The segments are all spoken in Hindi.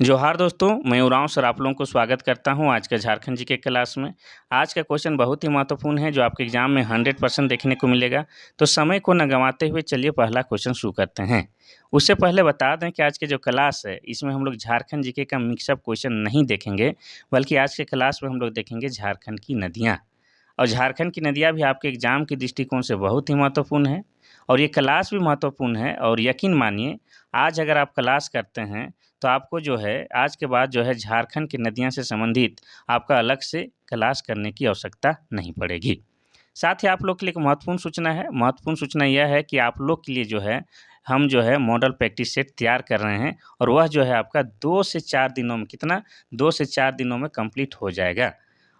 जोहार दोस्तों, मैं उरांव सर आप लोगों को स्वागत करता हूं आज के झारखंड जीके क्लास में। आज का क्वेश्चन बहुत ही महत्वपूर्ण है जो आपके एग्जाम में 100% देखने को मिलेगा। तो समय को न गंवाते हुए चलिए पहला क्वेश्चन शुरू करते हैं। उससे पहले बता दें कि आज के जो क्लास है इसमें हम लोग झारखंड जीके का मिक्सअप क्वेश्चन नहीं देखेंगे, बल्कि आज के क्लास में हम लोग देखेंगे झारखंड की नदियाँ। और झारखंड की नदियाँ भी आपके एग्जाम के दृष्टिकोण से बहुत ही महत्वपूर्ण है और ये क्लास भी महत्वपूर्ण है। और यकीन मानिए, आज अगर आप क्लास करते हैं तो आपको जो है आज के बाद जो है झारखंड की नदियाँ से संबंधित आपका अलग से क्लास करने की आवश्यकता नहीं पड़ेगी। साथ ही आप लोग के लिए एक महत्वपूर्ण सूचना है। महत्वपूर्ण सूचना यह है कि आप लोग के लिए जो है हम जो है मॉडल प्रैक्टिस सेट तैयार कर रहे हैं और वह जो है आपका 2 से 4 दिनों में कितना 2 से 4 दिनों में कंप्लीट हो जाएगा।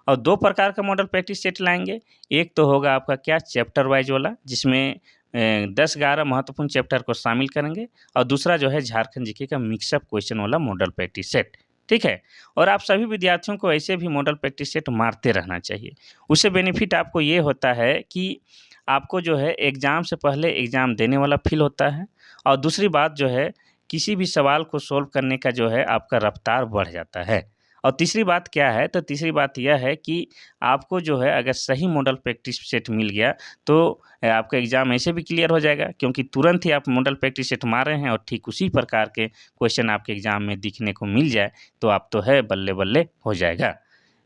और 2 प्रकार का मॉडल प्रैक्टिस सेट लाएँगे। एक तो होगा आपका क्या चैप्टर वाइज़ वाला, जिसमें 10-11 महत्वपूर्ण चैप्टर को शामिल करेंगे और दूसरा जो है झारखंड जीके का मिक्सअप क्वेश्चन वाला मॉडल प्रैक्टिस सेट, ठीक है? और आप सभी विद्यार्थियों को ऐसे भी मॉडल प्रैक्टिस सेट मारते रहना चाहिए। उससे बेनिफिट आपको ये होता है कि आपको जो है एग्ज़ाम से पहले एग्ज़ाम देने वाला फ़ील होता है और दूसरी बात जो है किसी भी सवाल को सॉल्व करने का जो है आपका रफ़्तार बढ़ जाता है। और तीसरी बात क्या है, तो तीसरी बात यह है कि आपको जो है अगर सही मॉडल प्रैक्टिस सेट मिल गया तो आपका एग्ज़ाम ऐसे भी क्लियर हो जाएगा, क्योंकि तुरंत ही आप मॉडल प्रैक्टिस सेट मार रहे हैं और ठीक उसी प्रकार के क्वेश्चन आपके एग्ज़ाम में दिखने को मिल जाए, तो आप तो है बल्ले-बल्ले हो जाएगा।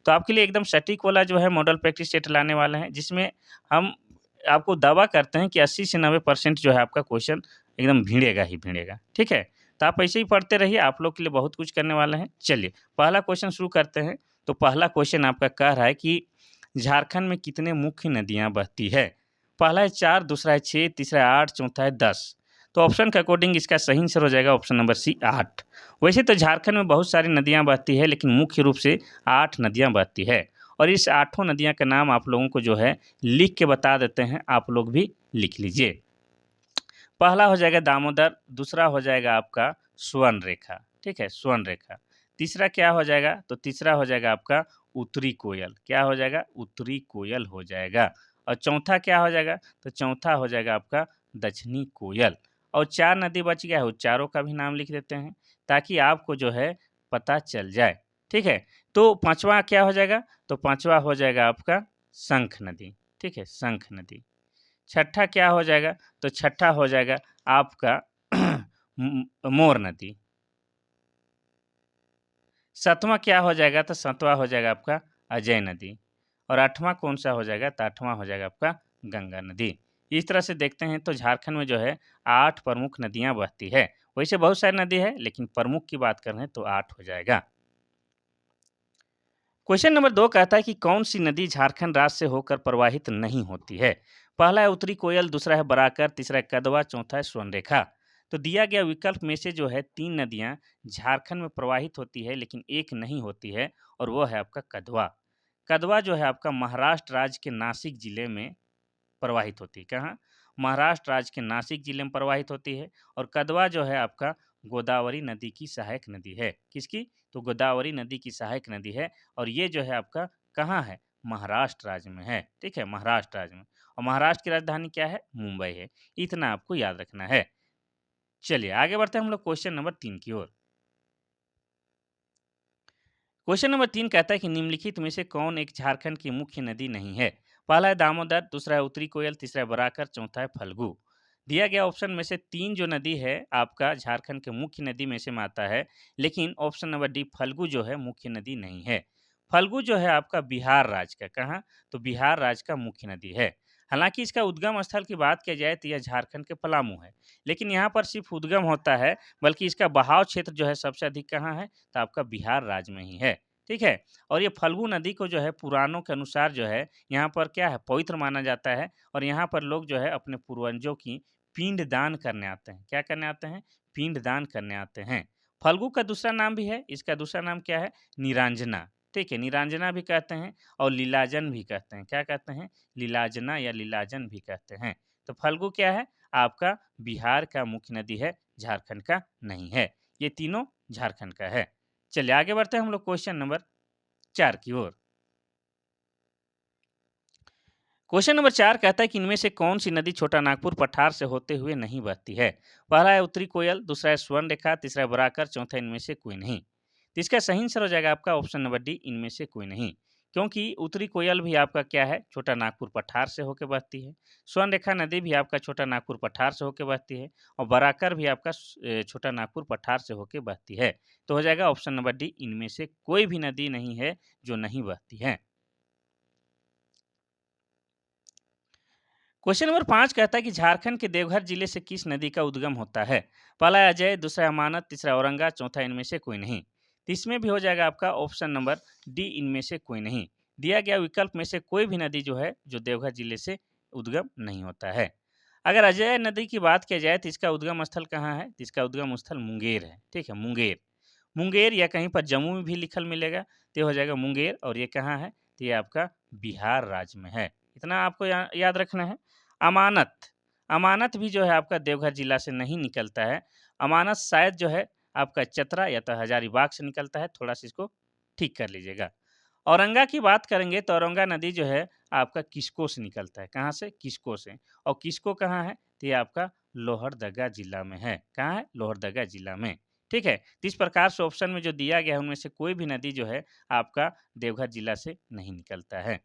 तो आपके लिए एकदम सटीक वाला जो है मॉडल प्रैक्टिस सेट लाने वाले हैं, जिसमें हम आपको दावा करते हैं कि 80 से 90% जो है आपका क्वेश्चन एकदम भिड़ेगा ही भिड़ेगा, ठीक है? तो आप ऐसे ही पढ़ते रहिए, आप लोग के लिए बहुत कुछ करने वाले हैं। चलिए, पहला क्वेश्चन शुरू करते हैं। तो पहला क्वेश्चन आपका कह रहा है कि झारखंड में कितने मुख्य नदियाँ बहती है? पहला है 4, दूसरा है 6, तीसरा है 8, चौथा है 10। तो ऑप्शन के अकॉर्डिंग इसका सही आंसर हो जाएगा ऑप्शन नंबर सी 8। वैसे तो झारखंड में बहुत सारी नदियाँ बहती है, लेकिन मुख्य रूप से 8 नदियाँ बहती है और इस आठों नदियाँ का नाम आप लोगों को जो है लिख के बता देते हैं, आप लोग भी लिख लीजिए। पहला हो जाएगा दामोदर, दूसरा हो जाएगा आपका स्वर्णरेखा, ठीक है? स्वर्णरेखा। तीसरा क्या हो जाएगा? तो तीसरा हो जाएगा आपका उत्तरी कोयल। क्या हो जाएगा? उत्तरी कोयल हो जाएगा। और चौथा क्या हो जाएगा? तो चौथा हो जाएगा आपका दक्षिणी कोयल। और 4 नदी बच गया है, उन चारों का भी नाम लिख देते हैं, ताकि आपको जो है पता चल जाए, ठीक है? तो पाँचवाँ क्या हो जाएगा? तो पाँचवाँ हो जाएगा आपका शंख नदी, ठीक है? शंख नदी। छठा क्या हो जाएगा? तो छठा हो जाएगा आपका मोर नदी। सातवाँ क्या हो जाएगा? तो सातवाँ हो जाएगा आपका अजय नदी। और आठवाँ कौन-सा हो जाएगा? तो आठवाँ हो जाएगा आपका गंगा नदी। इस तरह से देखते हैं तो झारखंड में जो है 8 प्रमुख नदियाँ बहती है। वैसे बहुत सारी नदी है, लेकिन प्रमुख की बात करें तो 8 हो जाएगा। क्वेश्चन नंबर 2 कहता है कि कौन-सी नदी झारखंड राज्य से होकर प्रवाहित नहीं होती है? पहला है उत्तरी कोयल, दूसरा है बराकर, तीसरा है कदवा, चौथा है स्वर्णरेखा। तो दिया गया विकल्प में से जो है 3 नदियाँ झारखंड में प्रवाहित होती है, लेकिन एक नहीं होती है और वो है आपका कदवा। कदवा जो है आपका महाराष्ट्र राज्य के नासिक जिले में प्रवाहित होती है। कहाँ? महाराष्ट्र राज्य के नासिक जिले में प्रवाहित होती है और कदवा जो है आपका गोदावरी नदी की सहायक नदी है। किसकी? तो गोदावरी नदी की सहायक नदी है और ये जो है आपका कहाँ है? महाराष्ट्र राज्य में है, ठीक है? महाराष्ट्र राज्य में। और महाराष्ट्र की राजधानी क्या है? मुंबई है। इतना आपको याद रखना है। चलिए आगे बढ़ते हैं हम लोग क्वेश्चन नंबर 3 की ओर। क्वेश्चन नंबर 3 कहता है कि निम्नलिखित में से कौन एक झारखंड की मुख्य नदी नहीं है? पहला है दामोदर, दूसरा है उत्तरी कोयल, तीसरा है बराकर, चौथा है फल्गु। दिया गया ऑप्शन में से 3 जो नदी है आपका झारखंड के मुख्य नदी में से में आता है, लेकिन ऑप्शन नंबर डी फल्गु जो है मुख्य नदी नहीं है। फल्गु जो है आपका बिहार राज्य का, कहाँ? तो बिहार राज्य का मुख्य नदी है। हालांकि इसका उद्गम स्थल की बात की जाए तो यह झारखंड के पलामू है, लेकिन यहाँ पर सिर्फ उद्गम होता है, बल्कि इसका बहाव क्षेत्र जो है सबसे अधिक कहाँ है? तो आपका बिहार राज्य में ही है, ठीक है? और ये फल्गु नदी को जो है पुराणों के अनुसार जो है यहाँ पर क्या है? पवित्र माना जाता है और यहाँ पर लोग जो है अपने पूर्वजों की पिंड दान करने आते हैं। क्या करने आते हैं? पिंड दान करने आते हैं। फल्गु का दूसरा नाम भी है, इसका दूसरा नाम क्या है? निरांजना, ठीक है? निरांजना भी कहते हैं और लीलाजन भी कहते हैं। क्या कहते हैं? लीलाजना या लीलाजन भी कहते हैं। तो फल्गु क्या है? आपका बिहार का मुख्य नदी है, झारखंड का नहीं है। ये तीनों झारखंड का है। चलिए आगे बढ़ते हैं हम लोग क्वेश्चन नंबर 4 की ओर। क्वेश्चन नंबर 4 कहता है कि इनमें से कौन सी नदी छोटा नागपुर पठार से होते हुए नहीं बहती है? पहला है उत्तरी कोयल, दूसरा है स्वर्णरेखा, तीसरा है बराकर, चौथा इनमें से कोई नहीं। तो इसका सही आंसर हो जाएगा आपका ऑप्शन नंबर डी, इनमें से कोई नहीं। क्योंकि उत्तरी कोयल भी आपका क्या है, छोटा नागपुर पठार से होकर बहती है। स्वर्णरेखा नदी भी आपका छोटा नागपुर पठार से होकर बहती है। और बराकर भी आपका छोटा नागपुर पठार से होकर बहती है। तो हो जाएगा ऑप्शन नंबर डी, इनमें से कोई भी नदी नहीं है जो नहीं बहती है। क्वेश्चन नंबर 5 कहता है कि झारखंड के देवघर जिले से किस नदी का उद्गम होता है? पहला है अजय, दूसरा है अमानत, तीसरा औरंगा, चौथा इनमें से कोई नहीं। तो इसमें भी हो जाएगा आपका ऑप्शन नंबर डी, इनमें से कोई नहीं। दिया गया विकल्प में से कोई भी नदी जो है जो देवघर जिले से उद्गम नहीं होता है। अगर अजय नदी की बात की जाए तो इसका उद्गम स्थल कहाँ है? तो इसका उद्गम स्थल मुंगेर है। ठीक है, मुंगेर। मुंगेर या कहीं पर जम्मू में भी लिखल मिलेगा, तो ये हो जाएगा मुंगेर। और ये कहाँ है? तो ये आपका बिहार राज्य में है। इतना आपको याद रखना है। अमानत, अमानत भी जो है आपका देवघर जिला से नहीं निकलता है। अमानत शायद जो है आपका चतरा या तो हजारीबाग से निकलता है, थोड़ा सा इसको ठीक कर लीजिएगा। औरंगा की बात करेंगे तो औरंगा नदी जो है आपका किस्को से निकलता है। कहाँ से? किस्को से। और किस्को कहाँ है? तो ये आपका लोहरदगा जिला में है। कहाँ है? लोहरदगा जिला में। ठीक है, तो इस प्रकार से ऑप्शन में जो दिया गया है उनमें से कोई भी नदी जो है आपका देवघर जिला से नहीं निकलता है।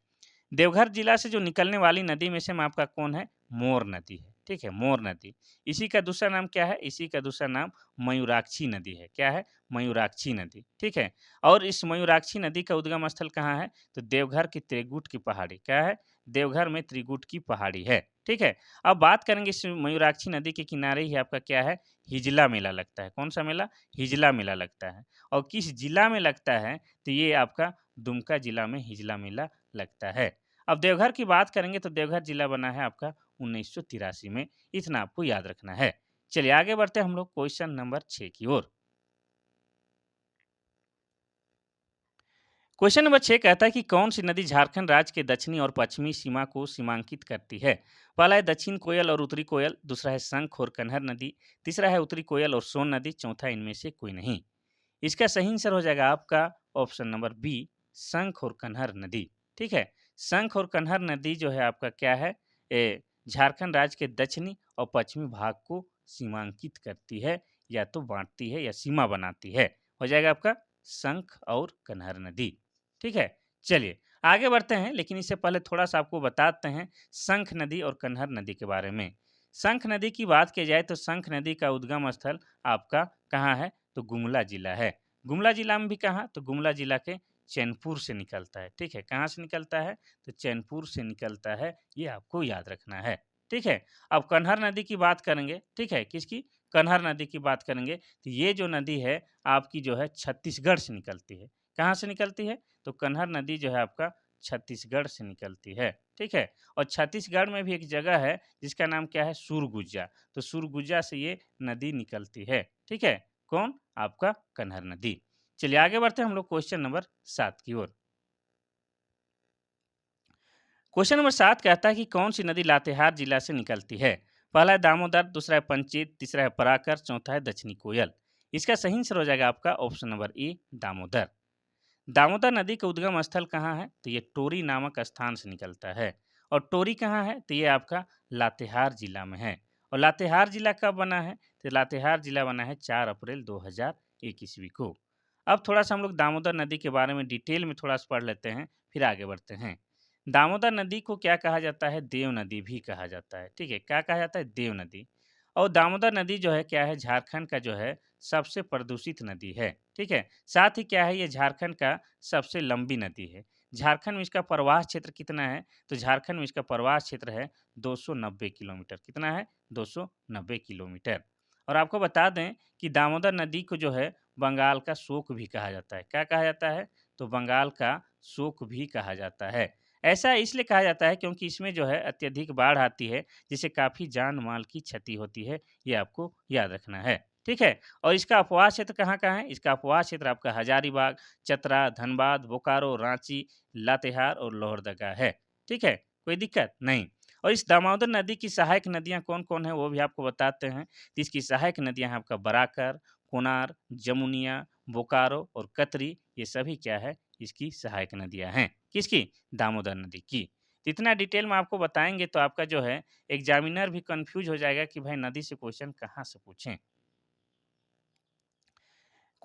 देवघर जिला से जो निकलने वाली नदी में से में आपका कौन है? मोर नदी है। ठीक है, मोर नदी। इसी का दूसरा नाम क्या है? इसी का दूसरा नाम मयूराक्षी नदी है। क्या है? मयूराक्षी नदी। ठीक है, और इस मयूराक्षी नदी का उद्गम स्थल कहाँ है? तो देवघर की त्रिकुट की पहाड़ी। क्या है? देवघर में त्रिकुट की पहाड़ी है। ठीक है, अब बात करेंगे इस मयूराक्षी नदी के किनारे ही आपका क्या है? हिजला मेला लगता है। कौन सा मेला? हिजला मेला लगता है। और किस जिला में लगता है? तो ये आपका दुमका जिला में हिजला मेला लगता है। अब देवघर की बात करेंगे तो देवघर जिला बना है आपका 1983 में। इतना आपको याद रखना है। चलिए आगे बढ़ते हैं हम लोग क्वेश्चन नंबर 6 की ओर। क्वेश्चन नंबर 6 कहता है कि कौन सी नदी झारखंड राज्य के दक्षिणी और पश्चिमी सीमा को सीमांकित करती है? पहला है दक्षिण कोयल और उत्तरी कोयल, दूसरा है शंख और कन्हर नदी, तीसरा है उत्तरी कोयल और सोन नदी, चौथा इनमें से कोई नहीं। इसका सही आंसर हो जाएगा आपका ऑप्शन नंबर बी, शंख और कन्हर नदी। ठीक है, शंख और कन्हर नदी जो है आपका क्या है? झारखंड राज्य के दक्षिणी और पश्चिमी भाग को सीमांकित करती है, या तो बांटती है या सीमा बनाती है। हो जाएगा आपका शंख और कन्हर नदी। ठीक है, चलिए आगे बढ़ते हैं, लेकिन इससे पहले थोड़ा सा आपको बताते हैं शंख नदी और कन्हर नदी के बारे में। शंख नदी की बात की जाए तो शंख नदी का उद्गम स्थल आपका कहाँ है? तो गुमला जिला है। गुमला जिला में भी कहाँ? तो गुमला जिला के चैनपुर से निकलता है। ठीक है, कहाँ से निकलता है? तो चैनपुर से निकलता है, ये आपको याद रखना है। ठीक है, अब कन्हर नदी की बात करेंगे। ठीक है, किसकी? कन्हर नदी की बात करेंगे तो ये जो नदी है आपकी जो है छत्तीसगढ़ से निकलती है। कहाँ से निकलती है? तो कन्हर नदी जो है आपका छत्तीसगढ़ से निकलती है। ठीक है, और छत्तीसगढ़ में भी एक जगह है जिसका नाम क्या है? सुरगुजा। तो सुरगुजा से ये नदी निकलती है। ठीक है, कौन? आपका कन्हर नदी। चलिए आगे बढ़ते हैं हम लोग क्वेश्चन नंबर 7 की ओर। क्वेश्चन नंबर 7 कहता है कि कौन सी नदी लातेहार जिला से निकलती है? पहला है दामोदर, दूसरा है पंचित, तीसरा है पराकर, चौथा है दक्षिणी कोयल। इसका सही आंसर हो जाएगा आपका option number A, Damodar. Damodar नदी का उद्गम स्थल कहाँ है? तो ये टोरी नामक स्थान से निकलता है। और टोरी कहाँ है? तो ये आपका लातेहार जिला में है। और लातेहार जिला कब बना है? तो लातेहार जिला बना है 4 अप्रैल 2001 ईस्वी को। अब थोड़ा सा हम लोग दामोदर नदी के बारे में डिटेल में थोड़ा सा पढ़ लेते हैं, फिर आगे बढ़ते हैं। दामोदर नदी को क्या कहा जाता है? देव नदी भी कहा जाता है। ठीक है, क्या कहा जाता है? देव नदी। और दामोदर नदी जो है क्या है? झारखंड का जो है सबसे प्रदूषित नदी है। ठीक है, साथ ही क्या है? ये झारखंड का सबसे लंबी नदी है। झारखंड में इसका प्रवाह क्षेत्र कितना है? तो झारखंड में इसका प्रवाह क्षेत्र है 290 किलोमीटर। कितना है? 290 किलोमीटर। और आपको बता दें कि दामोदर नदी को जो है बंगाल का शोक भी कहा जाता है। क्या कहा जाता है? तो बंगाल का शोक भी कहा जाता है। ऐसा इसलिए कहा जाता है क्योंकि इसमें जो है अत्यधिक बाढ़ आती है, जिससे काफ़ी जान माल की क्षति होती है। ये आपको याद रखना है। ठीक है, और इसका अपवाह क्षेत्र कहाँ-कहाँ है? इसका अपवाह क्षेत्र आपका हजारीबाग, चतरा, धनबाद, बोकारो, रांची, लातेहार और लोहरदगा है। ठीक है, कोई दिक्कत नहीं। और इस दामोदर नदी की सहायक नदियाँ कौन-कौन हैं वो भी आपको बताते हैं। तो इसकी सहायक नदियाँ हैं आपका बराकर, कोनार, जमुनिया, बोकारो और कतरी। ये सभी क्या है? इसकी सहायक नदियाँ हैं। किसकी? दामोदर नदी की। तो इतना डिटेल में आपको बताएँगे तो आपका जो है एग्ज़ामिनर भी कन्फ्यूज़ हो जाएगा कि भाई नदी से क्वेश्चन कहाँ से पूछें।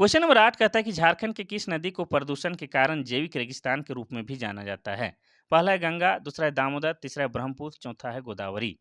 क्वेश्चन नंबर 8 कहता है कि झारखंड के किस नदी को प्रदूषण के कारण जैविक रेगिस्तान के रूप में भी जाना जाता है? पहला है गंगा, दूसरा है दामोदर, तीसरा है ब्रह्मपुत्र, चौथा है गोदावरी।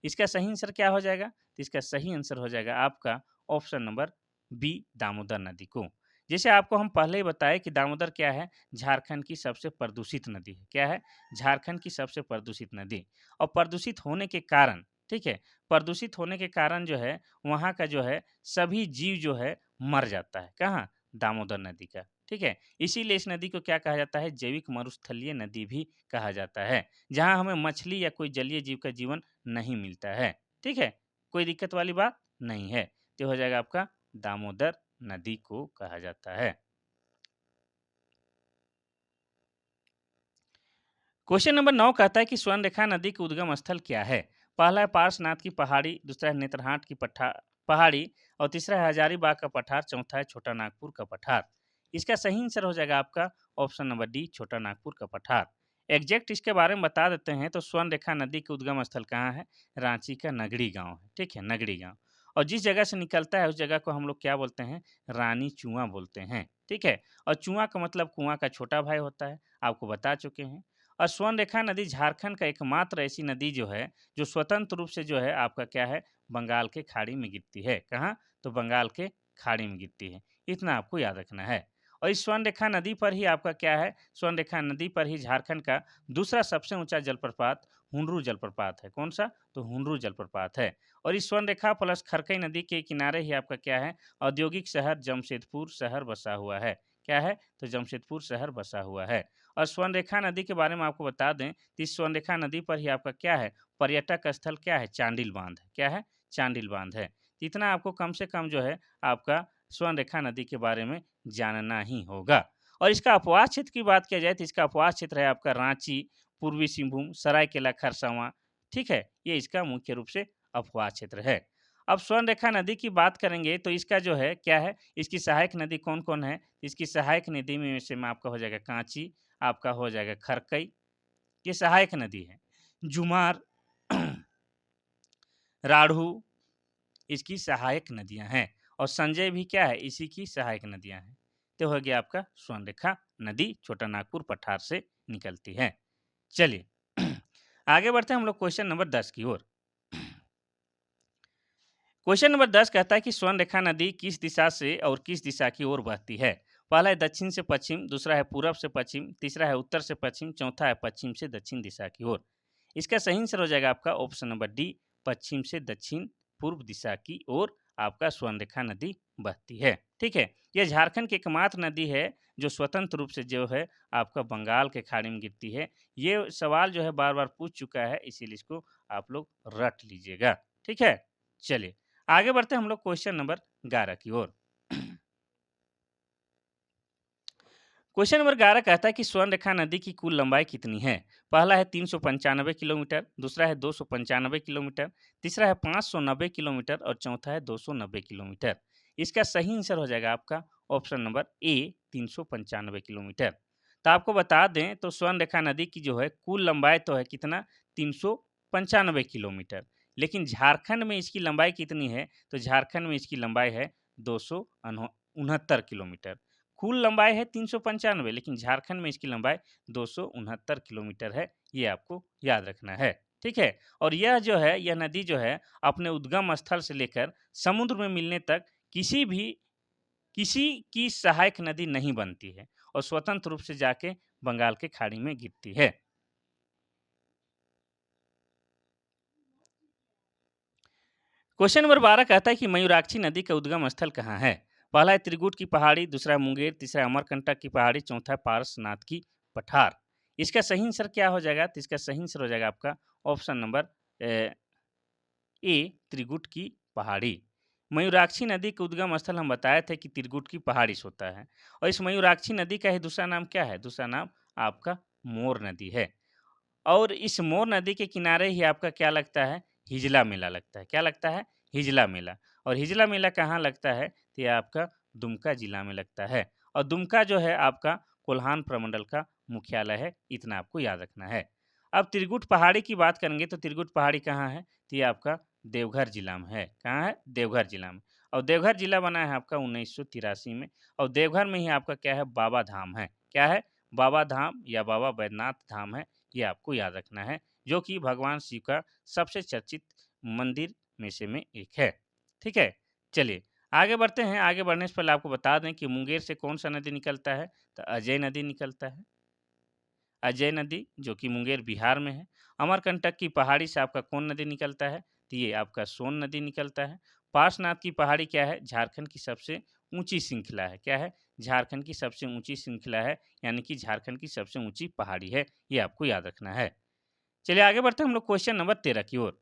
इसका सही आंसर क्या हो जाएगा? तो इसका सही आंसर हो जाएगा आपका ऑप्शन नंबर बी, दामोदर नदी को। जैसे आपको हम पहले ही बताए कि दामोदर क्या है? झारखंड की सबसे प्रदूषित नदी है। क्या है? झारखंड की सबसे प्रदूषित नदी। और प्रदूषित होने के कारण, ठीक है, प्रदूषित होने के कारण जो है वहाँ का जो है सभी जीव जो है मर जाता है। कहाँ? दामोदर नदी का। ठीक है? इसीलिए इस नदी को क्या कहा जाता है? जैविक मरुस्थलीय नदी भी कहा जाता है। जहाँ हमें मछली या कोई जलीय जीव का जीवन नहीं मिलता है। ठीक है? कोई दिक्कत वाली बात नहीं है। तो हो जाएगा आपका दामोदर नदी को कहा जाता है। क्वेश्चन नंबर 9 कहता है कि स्वर्णरेखा नदी का उद्गम स्थल क्या है? पहला है पार्श्वनाथ की पहाड़ी, दूसरा है नेत्रहाट की पहाड़ी और तीसरा है हजारीबाग का पठार, चौथा है छोटा नागपुर का पठार। इसका सही आंसर हो जाएगा आपका ऑप्शन नंबर डी, छोटा नागपुर का पठार। एग्जैक्ट इसके बारे में बता देते हैं तो स्वर्णरेखा नदी का उद्गम स्थल कहाँ है? रांची का नगड़ी गांव है। ठीक है, नगड़ी गांव। और जिस जगह से निकलता है उस जगह को हम लोग क्या बोलते हैं? रानी चुआ बोलते हैं। ठीक है, और चुआ का मतलब कुआं का छोटा भाई होता है, आपको बता चुके हैं। और स्वर्णरेखा नदी झारखंड का एकमात्र ऐसी नदी जो है जो स्वतंत्र रूप से जो है आपका क्या है? बंगाल के खाड़ी में गिरती है। कहाँ? तो बंगाल के खाड़ी में गिरती है। इतना आपको याद रखना है। और इस स्वर्णरेखा नदी पर ही आपका क्या है? स्वर्णरेखा नदी पर ही झारखंड का दूसरा सबसे ऊंचा जलप्रपात हुंडरू जलप्रपात है। कौन सा? तो हुंडरू जलप्रपात है। और इस स्वर्णरेखा प्लस खरकई नदी के किनारे ही आपका क्या है? औद्योगिक शहर जमशेदपुर शहर बसा हुआ है। क्या है? तो जमशेदपुर शहर बसा हुआ है। और स्वर्णरेखा नदी के बारे में आपको बता दें तो इस स्वर्णरेखा नदी पर ही आपका क्या है? पर्यटक स्थल क्या है? चांडिल बांध है। क्या है? चांडिल बांध है। इतना आपको कम से कम जो है आपका स्वर्णरेखा नदी के बारे में जानना ही होगा। और इसका अपवास क्षेत्र की बात किया जाए तो इसका अपवास क्षेत्र है आपका रांची, पूर्वी सिंहभूम, सरायकेला खरसावां। ठीक है, ये इसका मुख्य रूप से अपवास क्षेत्र है। अब स्वर्णरेखा नदी की बात करेंगे तो इसका जो है क्या है? इसकी सहायक नदी कौन कौन है? इसकी सहायक नदी में से में आपका हो जाएगा कांची, आपका हो जाएगा खरकई, ये सहायक नदी है। जुमार, राढ़ू इसकी सहायक नदियां हैं। और संजय भी क्या है? इसी की सहायक नदियां हैं। तो हो गया आपका स्वर्णरेखा नदी छोटा नागपुर पठार से निकलती है। चलिए आगे बढ़ते हैं हम लोग क्वेश्चन नंबर 10 की ओर। क्वेश्चन नंबर 10 कहता है कि स्वर्णरेखा नदी किस दिशा से और किस दिशा की ओर बहती है? पहला है दक्षिण से पश्चिम, दूसरा है पूरब से पश्चिम, तीसरा है उत्तर से पश्चिम, चौथा है पश्चिम से दक्षिण दिशा की ओर। इसका सही आंसर हो जाएगा आपका ऑप्शन नंबर डी, पश्चिम से दक्षिण पूर्व दिशा की ओर आपका स्वर्णरेखा नदी बहती है। ठीक है, यह झारखंड की एकमात्र नदी है जो स्वतंत्र रूप से जो है आपका बंगाल के खाड़ी में गिरती है। ये सवाल जो है बार बार पूछ चुका है, इसीलिए इसको आप लोग रट लीजिएगा। ठीक है, चलिए आगे बढ़ते हैं हम लोग क्वेश्चन नंबर 11 की ओर। क्वेश्चन नंबर 11 कहता है कि स्वर्णरेखा नदी की कुल लंबाई कितनी है? पहला है 395 किलोमीटर, दूसरा है 295 किलोमीटर, तीसरा है 590 किलोमीटर और चौथा है 290 किलोमीटर। इसका सही आंसर हो जाएगा आपका ऑप्शन नंबर ए, 395 किलोमीटर। तो आपको बता दें तो स्वर्णरेखा नदी की जो है कुल लंबाई तो है कितना? 395 किलोमीटर। लेकिन झारखंड में इसकी लंबाई कितनी है? तो झारखंड में इसकी लंबाई है 269 किलोमीटर। कुल लंबाई है 395 लेकिन झारखंड में इसकी लंबाई 269 किलोमीटर है। ये आपको याद रखना है। ठीक है, और यह जो है यह नदी जो है अपने उद्गम स्थल से लेकर समुद्र में मिलने तक किसी की सहायक नदी नहीं बनती है और स्वतंत्र रूप से जाके बंगाल के खाड़ी में गिरती है। क्वेश्चन नंबर 12 कहता है कि मयूराक्षी नदी का उद्गम स्थल कहाँ है? पहला है त्रिकुट की पहाड़ी, दूसरा है मुंगेर, तीसरा है अमरकंटक की पहाड़ी, चौथा है पारसनाथ की पठार। इसका सही आंसर क्या हो जाएगा? तो इसका सही आंसर हो जाएगा आपका ऑप्शन नंबर ए, त्रिकुट की पहाड़ी। मयूराक्षी नदी का उद्गम स्थल हम बताए थे कि त्रिकुट की पहाड़ी से होता है। और इस मयूराक्षी नदी का ही दूसरा नाम क्या है? दूसरा नाम आपका मोर नदी है। और इस मोर नदी के किनारे ही आपका क्या लगता है? हिजला मेला लगता है। क्या लगता है? हिजला मेला। और हिजला मेला कहाँ लगता है? तो ये आपका दुमका जिला में लगता है। और दुमका जो है आपका कोल्हान प्रमंडल का मुख्यालय है। इतना आपको याद रखना है। अब त्रिकुट पहाड़ी की बात करेंगे तो त्रिकुट पहाड़ी कहाँ है? तो ये आपका देवघर जिला में है। कहाँ है? देवघर जिला में। और देवघर जिला बना है आपका 1983 में, और देवघर में ही आपका क्या है, बाबा धाम है। क्या है? बाबा धाम या बाबा बैद्यनाथ धाम है, ये आपको याद रखना है, जो कि भगवान शिव का सबसे चर्चित मंदिर में एक है। ठीक है? चलिए आगे बढ़ते हैं। आगे बढ़ने से पहले आपको बता दें कि मुंगेर से कौन-सा नदी निकलता है? तो अजय नदी निकलता है। अजय नदी जो कि मुंगेर बिहार में है। अमरकंटक की पहाड़ी से आपका कौन नदी निकलता है? तो ये आपका सोन नदी निकलता है। पार्श्वनाथ की पहाड़ी क्या है? झारखंड की सबसे ऊंची श्रृंखला है। क्या है? झारखंड की सबसे ऊंची श्रृंखला है, यानी कि झारखंड की सबसे ऊंची पहाड़ी है। ये आपको याद रखना है। चलिए आगे बढ़ते हैं हम लोग क्वेश्चन नंबर 13 की ओर।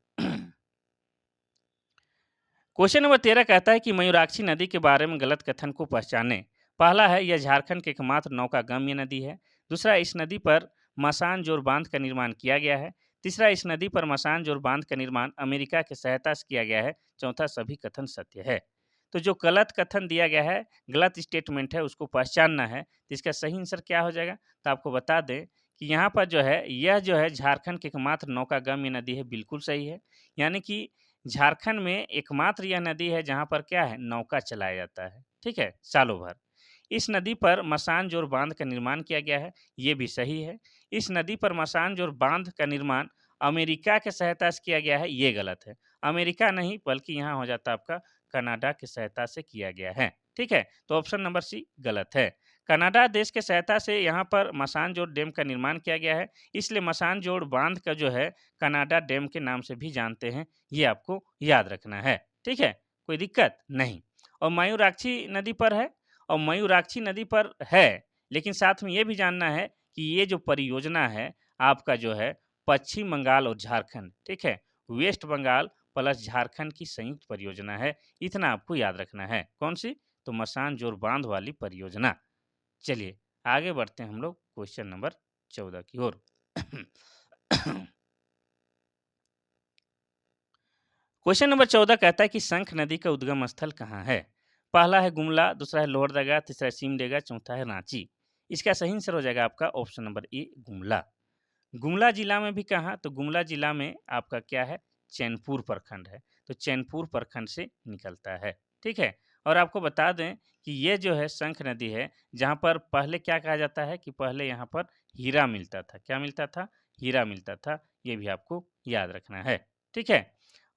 क्वेश्चन नंबर 13 कहता है कि मयूराक्षी नदी के बारे में गलत कथन को पहचाने। पहला है, यह झारखंड की एकमात्र नौका गम्य नदी है। दूसरा, इस नदी पर मसान जोर बांध का निर्माण किया गया है। तीसरा, इस नदी पर मसान जोर बांध का निर्माण अमेरिका की सहायता से किया गया है। चौथा, सभी कथन सत्य है। तो जो गलत कथन दिया गया है, गलत स्टेटमेंट है, उसको पहचानना है। तो इसका सही आंसर क्या हो जाएगा? तो आपको बता दें कि यहाँ पर जो है, यह जो है झारखंड की एकमात्र नौका गम्य नदी है, बिल्कुल सही है। यानी कि झारखंड में एकमात्र यह नदी है जहाँ पर क्या है, नौका चलाया जाता है। ठीक है, सालों भर। इस नदी पर मसान जोर बांध का निर्माण किया गया है, ये भी सही है। इस नदी पर मसान जोर बांध का निर्माण अमेरिका के सहायता से किया गया है, ये गलत है। अमेरिका नहीं, बल्कि यहाँ हो जाता है आपका कनाडा की सहायता से किया गया है। ठीक है, तो ऑप्शन नंबर सी गलत है। कनाडा देश के सहायता से यहाँ पर मसान जोड़ डैम का निर्माण किया गया है, इसलिए मसान जोड़ बांध का जो है कनाडा डैम के नाम से भी जानते हैं, ये आपको याद रखना है। ठीक है, कोई दिक्कत नहीं। और मयूराक्षी नदी पर है, और मयूराक्षी नदी पर है, लेकिन साथ में ये भी जानना है कि ये जो परियोजना है आपका जो है पश्चिम बंगाल और झारखंड, ठीक है, वेस्ट बंगाल प्लस झारखंड की संयुक्त परियोजना है। इतना आपको याद रखना है। कौन सी? तो मसान जोर बांध वाली परियोजना। चलिए आगे बढ़ते हैं हम लोग क्वेश्चन नंबर 14 की ओर। क्वेश्चन नंबर 14 कहता है कि शंख नदी का उद्गम स्थल कहाँ है? पहला है गुमला, दूसरा है लोहरदगा, तीसरा है सिमडेगा, चौथा है रांची। इसका सही आंसर हो जाएगा आपका option number A, Gumla. Gumla जिला में भी कहाँ? तो गुमला जिला में आपका क्या है, चैनपुर प्रखंड है। तो चैनपुर प्रखंड से निकलता है। ठीक है, और आपको बता दें कि ये जो है शंख नदी है, जहाँ पर पहले क्या कहा जाता है कि पहले यहाँ पर हीरा मिलता था। क्या मिलता था? हीरा मिलता था। ये भी आपको याद रखना है। ठीक है,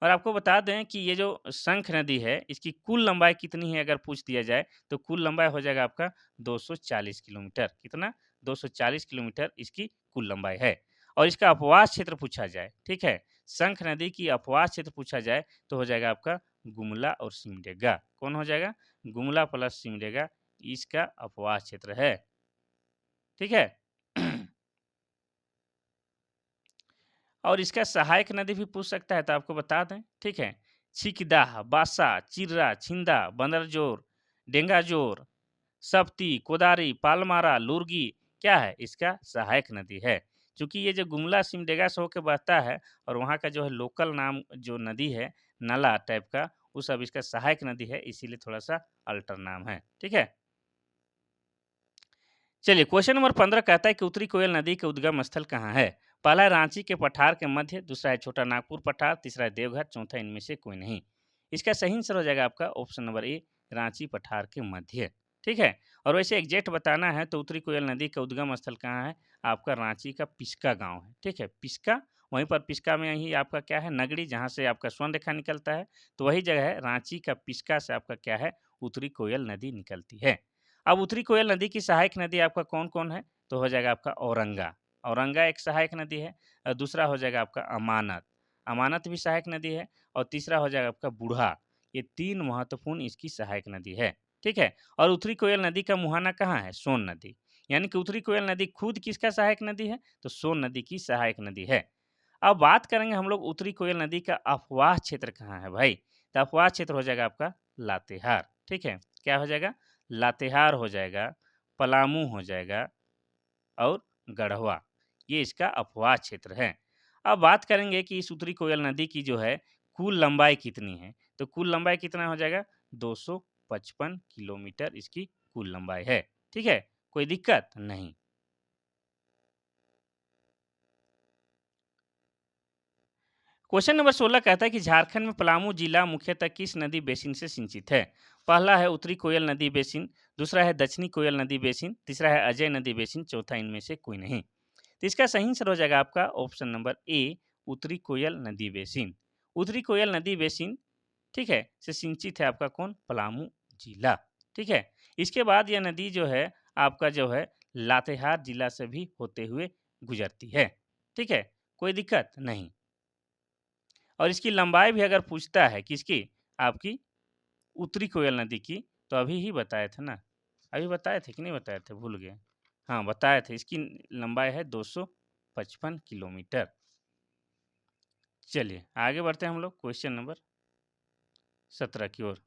और आपको बता दें कि ये जो शंख नदी है, इसकी कुल लंबाई कितनी है अगर पूछ दिया जाए, तो कुल लंबाई हो जाएगा आपका 240 किलोमीटर। कितना? 240 किलोमीटर इसकी कुल लंबाई है। और इसका अपवास क्षेत्र पूछा जाए, ठीक है, शंख नदी की अपवास क्षेत्र पूछा जाए, तो हो जाएगा आपका गुमला और सिमडेगा। कौन हो जाएगा? गुमला प्लस सिमडेगा, इसका अपवास क्षेत्र है। ठीक है। और इसका सहायक नदी भी पूछ सकता है, तो आपको बता दें, ठीक है, छिकदाह, बासा, चिर्रा, छिंदा, बंदरजोर, डेंगाजोर, सप्ती, कोदारी, पालमारा, लुर्गी, क्या है? इसका सहायक नदी है। चूँकि ये जो गुमला सिमडेगा से होके बहता है, और वहाँ का जो है लोकल नाम जो नदी है, नाला टाइप का, वो सब इसका सहायक नदी है, इसीलिए थोड़ा-सा अल्टर नाम है। ठीक है? चलिए क्वेश्चन नंबर 15 कहता है कि उत्तरी कोयल नदी के उद्गम स्थल कहाँ है? पहला है रांची के पठार के मध्य, दूसरा है छोटा नागपुर पठार, तीसरा है देवघर, चौथा इनमें से कोई नहीं। इसका सही आंसर हो जाएगा आपका ऑप्शन नंबर ए, रांची पठार के मध्य। ठीक है, और वैसे एग्जैक्ट बताना है तो उत्तरी कोयल नदी का उद्गम स्थल कहाँ है? आपका रांची का पिस्का गाँव है। ठीक है, पिस्का, वहीं पर पिस्का में ही आपका क्या है, नगड़ी, जहाँ से आपका स्वर्ण रेखा निकलता है, तो वही जगह है रांची का पिस्का से आपका क्या है, उत्तरी कोयल नदी निकलती है। अब उत्तरी कोयल नदी की सहायक नदी आपका कौन-कौन है? तो हो जाएगा आपका औरंगा। औरंगा एक सहायक नदी है। दूसरा हो जाएगा आपका अमानत। अमानत भी सहायक नदी है, और तीसरा हो जाएगा आपका बूढ़ा। ये 3 महत्वपूर्ण इसकी सहायक नदी है। ठीक है? और उत्तरी कोयल नदी का मुहाना कहाँ है? सोन नदी। यानी कि उत्तरी कोयल नदी खुद किसका सहायक नदी है? तो सोन नदी की सहायक नदी है। अब बात करेंगे हम लोग उत्तरी कोयल नदी का अफवाह क्षेत्र कहाँ है भाई? तो अफवाह क्षेत्र हो जाएगा आपका लातेहार। ठीक है? क्या हो जाएगा? लातेहार हो जाएगा, पलामू हो जाएगा, और गढ़वा, ये इसका अपवाह क्षेत्र है। अब बात करेंगे कि इस उत्तरी कोयल नदी की जो है कुल लंबाई कितनी है, तो कुल लंबाई कितना हो जाएगा? 255 किलोमीटर इसकी कुल लंबाई है। ठीक है, कोई दिक्कत नहीं। क्वेश्चन नंबर 16 कहता है कि झारखंड में पलामू जिला मुख्यतः किस नदी बेसिन से सिंचित है? पहला है उत्तरी कोयल नदी बेसिन, दूसरा है दक्षिणी कोयल नदी बेसिन, तीसरा है अजय नदी बेसिन, चौथा इनमें से कोई नहीं। तो इसका सही आंसर हो जाएगा आपका ऑप्शन नंबर ए, उत्तरी कोयल नदी बेसिन। उत्तरी कोयल नदी बेसिन, ठीक है, से सिंचित है आपका कौन? पलामू जिला। ठीक है, इसके बाद यह नदी जो है आपका जो है लातेहार जिला से भी होते हुए गुजरती है। ठीक है, कोई दिक्कत नहीं। और इसकी लंबाई भी अगर पूछता है किसकी, आपकी उत्तरी कोयल नदी की, तो अभी ही बताए थे ना, अभी बताए थे कि नहीं बताए थे, भूल गए। हाँ, बताए थे, इसकी लंबाई है 255 किलोमीटर। चलिए आगे बढ़ते हैं हम लोग क्वेश्चन नंबर 17 की ओर।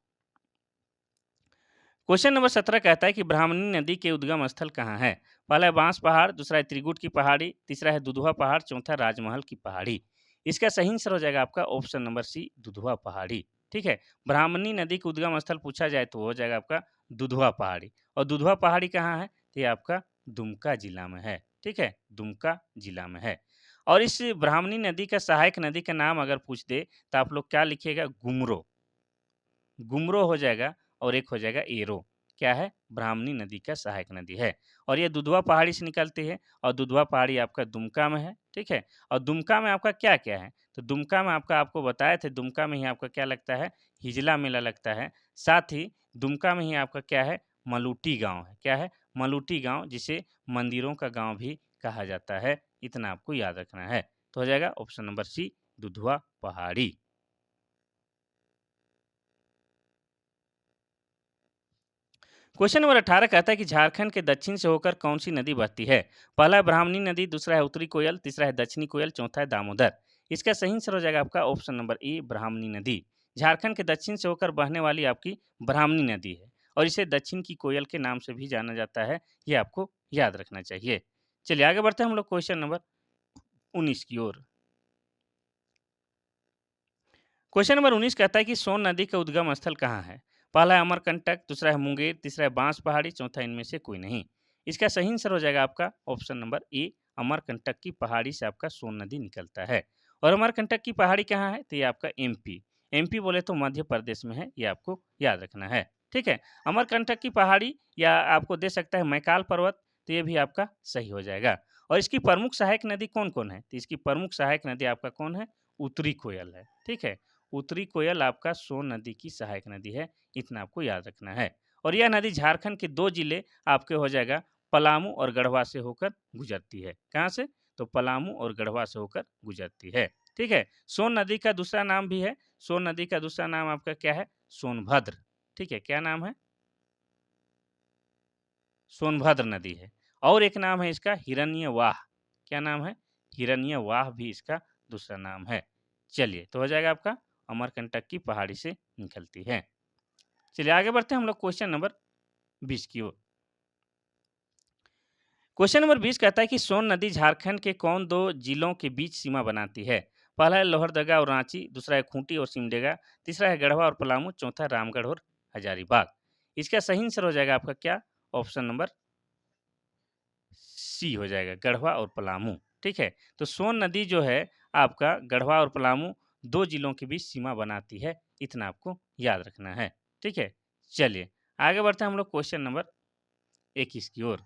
क्वेश्चन नंबर 17 कहता है कि ब्राह्मणी नदी के उद्गम स्थल कहाँ है? पहला है बांस पहाड़, दूसरा है त्रिकुट की पहाड़ी, तीसरा है दुधवा पहाड़, चौथा राजमहल की पहाड़ी। इसका सही आंसर हो जाएगा आपका ऑप्शन नंबर सी, दुधवा पहाड़ी। ठीक है, ब्राह्मणी नदी का उद्गम स्थल पूछा जाए तो हो जाएगा आपका दुधवा पहाड़ी। और दुधवा पहाड़ी कहाँ है? तो ये आपका दुमका जिला में है। ठीक है, दुमका जिला में है। और इस ब्राह्मणी नदी का सहायक नदी का नाम अगर पूछ दे तो आप लोग क्या लिखिएगा? गुमरो। गुमरो हो जाएगा और एक हो जाएगा एरो। क्या है? ब्राह्मणी नदी का सहायक नदी है। और ये दुधवा पहाड़ी से निकलती है और दुधवा पहाड़ी आपका दुमका में है। ठीक है, और दुमका में आपका क्या क्या है? तो दुमका में आपका आपको बताए थे, दुमका में ही आपका क्या लगता है? हिजला मेला लगता है। साथ ही दुमका में ही आपका क्या है? मलूटी गांव है। क्या है? मलूटी गांव, जिसे मंदिरों का गांव भी कहा जाता है। इतना आपको याद रखना है। तो हो जाएगा ऑप्शन नंबर सी, दुधवा पहाड़ी। क्वेश्चन नंबर 18 कहता है कि झारखंड के दक्षिण से होकर कौन सी नदी बहती है? पहला है ब्राह्मणी नदी, दूसरा है उत्तरी कोयल, तीसरा है दक्षिणी कोयल, चौथा है दामोदर। इसका सही आंसर हो जाएगा आपका ऑप्शन नंबर ए, ब्राह्मणी नदी। झारखंड के दक्षिण से होकर बहने वाली आपकी ब्राह्मणी नदी है और इसे दक्षिण की कोयल के नाम से भी जाना जाता है। ये आपको याद रखना चाहिए। चलिए आगे बढ़ते हैं हम लोग क्वेश्चन नंबर 19 की ओर। क्वेश्चन नंबर 19 कहता है कि सोन नदी का उद्गम स्थल कहाँ है? पहला है अमरकंटक, दूसरा है मुंगेर, तीसरा है बांस पहाड़ी, चौथा इनमें से कोई नहीं। इसका सही आंसर हो जाएगा आपका ऑप्शन नंबर ए, अमरकंटक की पहाड़ी से आपका सोन नदी निकलता है। और अमरकंटक की पहाड़ी कहाँ है? तो ये आपका एमपी। एमपी बोले तो मध्य प्रदेश में है, ये आपको याद रखना है। ठीक है, अमरकंटक की पहाड़ी या आपको दे सकता है मैकाल पर्वत, तो ये भी आपका सही हो जाएगा। और इसकी प्रमुख सहायक नदी कौन कौन है? तो इसकी प्रमुख सहायक नदी आपका कौन है? उत्तरी कोयल है। ठीक है, उत्तरी कोयल आपका सोन नदी की सहायक नदी है। इतना आपको याद रखना है। और यह नदी झारखंड के 2 जिले आपके हो जाएगा पलामू और गढ़वा से होकर गुजरती है। कहाँ से? तो पलामू और गढ़वा से होकर गुजरती है। ठीक है, सोन नदी का दूसरा नाम भी है। सोन नदी का दूसरा नाम आपका क्या है? सोनभद्र। ठीक है, क्या नाम है? सोनभद्र नदी है। और एक नाम है इसका हिरण्यवाह। क्या नाम है? हिरण्यवाह भी इसका दूसरा नाम है। चलिए, तो हो जाएगा आपका अमरकंटक की पहाड़ी से निकलती है। चलिए आगे बढ़ते हैं हम लोग क्वेश्चन नंबर 20 की ओर। क्वेश्चन नंबर 20 कहता है कि सोन नदी झारखंड के कौन दो जिलों के बीच सीमा बनाती है? पहला है लोहरदगा और रांची, दूसरा है खूंटी और सिमडेगा, तीसरा है गढ़वा और पलामू, चौथा रामगढ़ और हजारीबाग। इसका सही आंसर हो जाएगा आपका क्या? ऑप्शन नंबर सी हो जाएगा, गढ़वा और पलामू। ठीक है, तो सोन नदी जो है आपका गढ़वा और पलामू 2 जिलों के बीच सीमा बनाती है। इतना आपको याद रखना है। ठीक है, चलिए आगे बढ़ते हैं हम लोग क्वेश्चन नंबर 21 की ओर।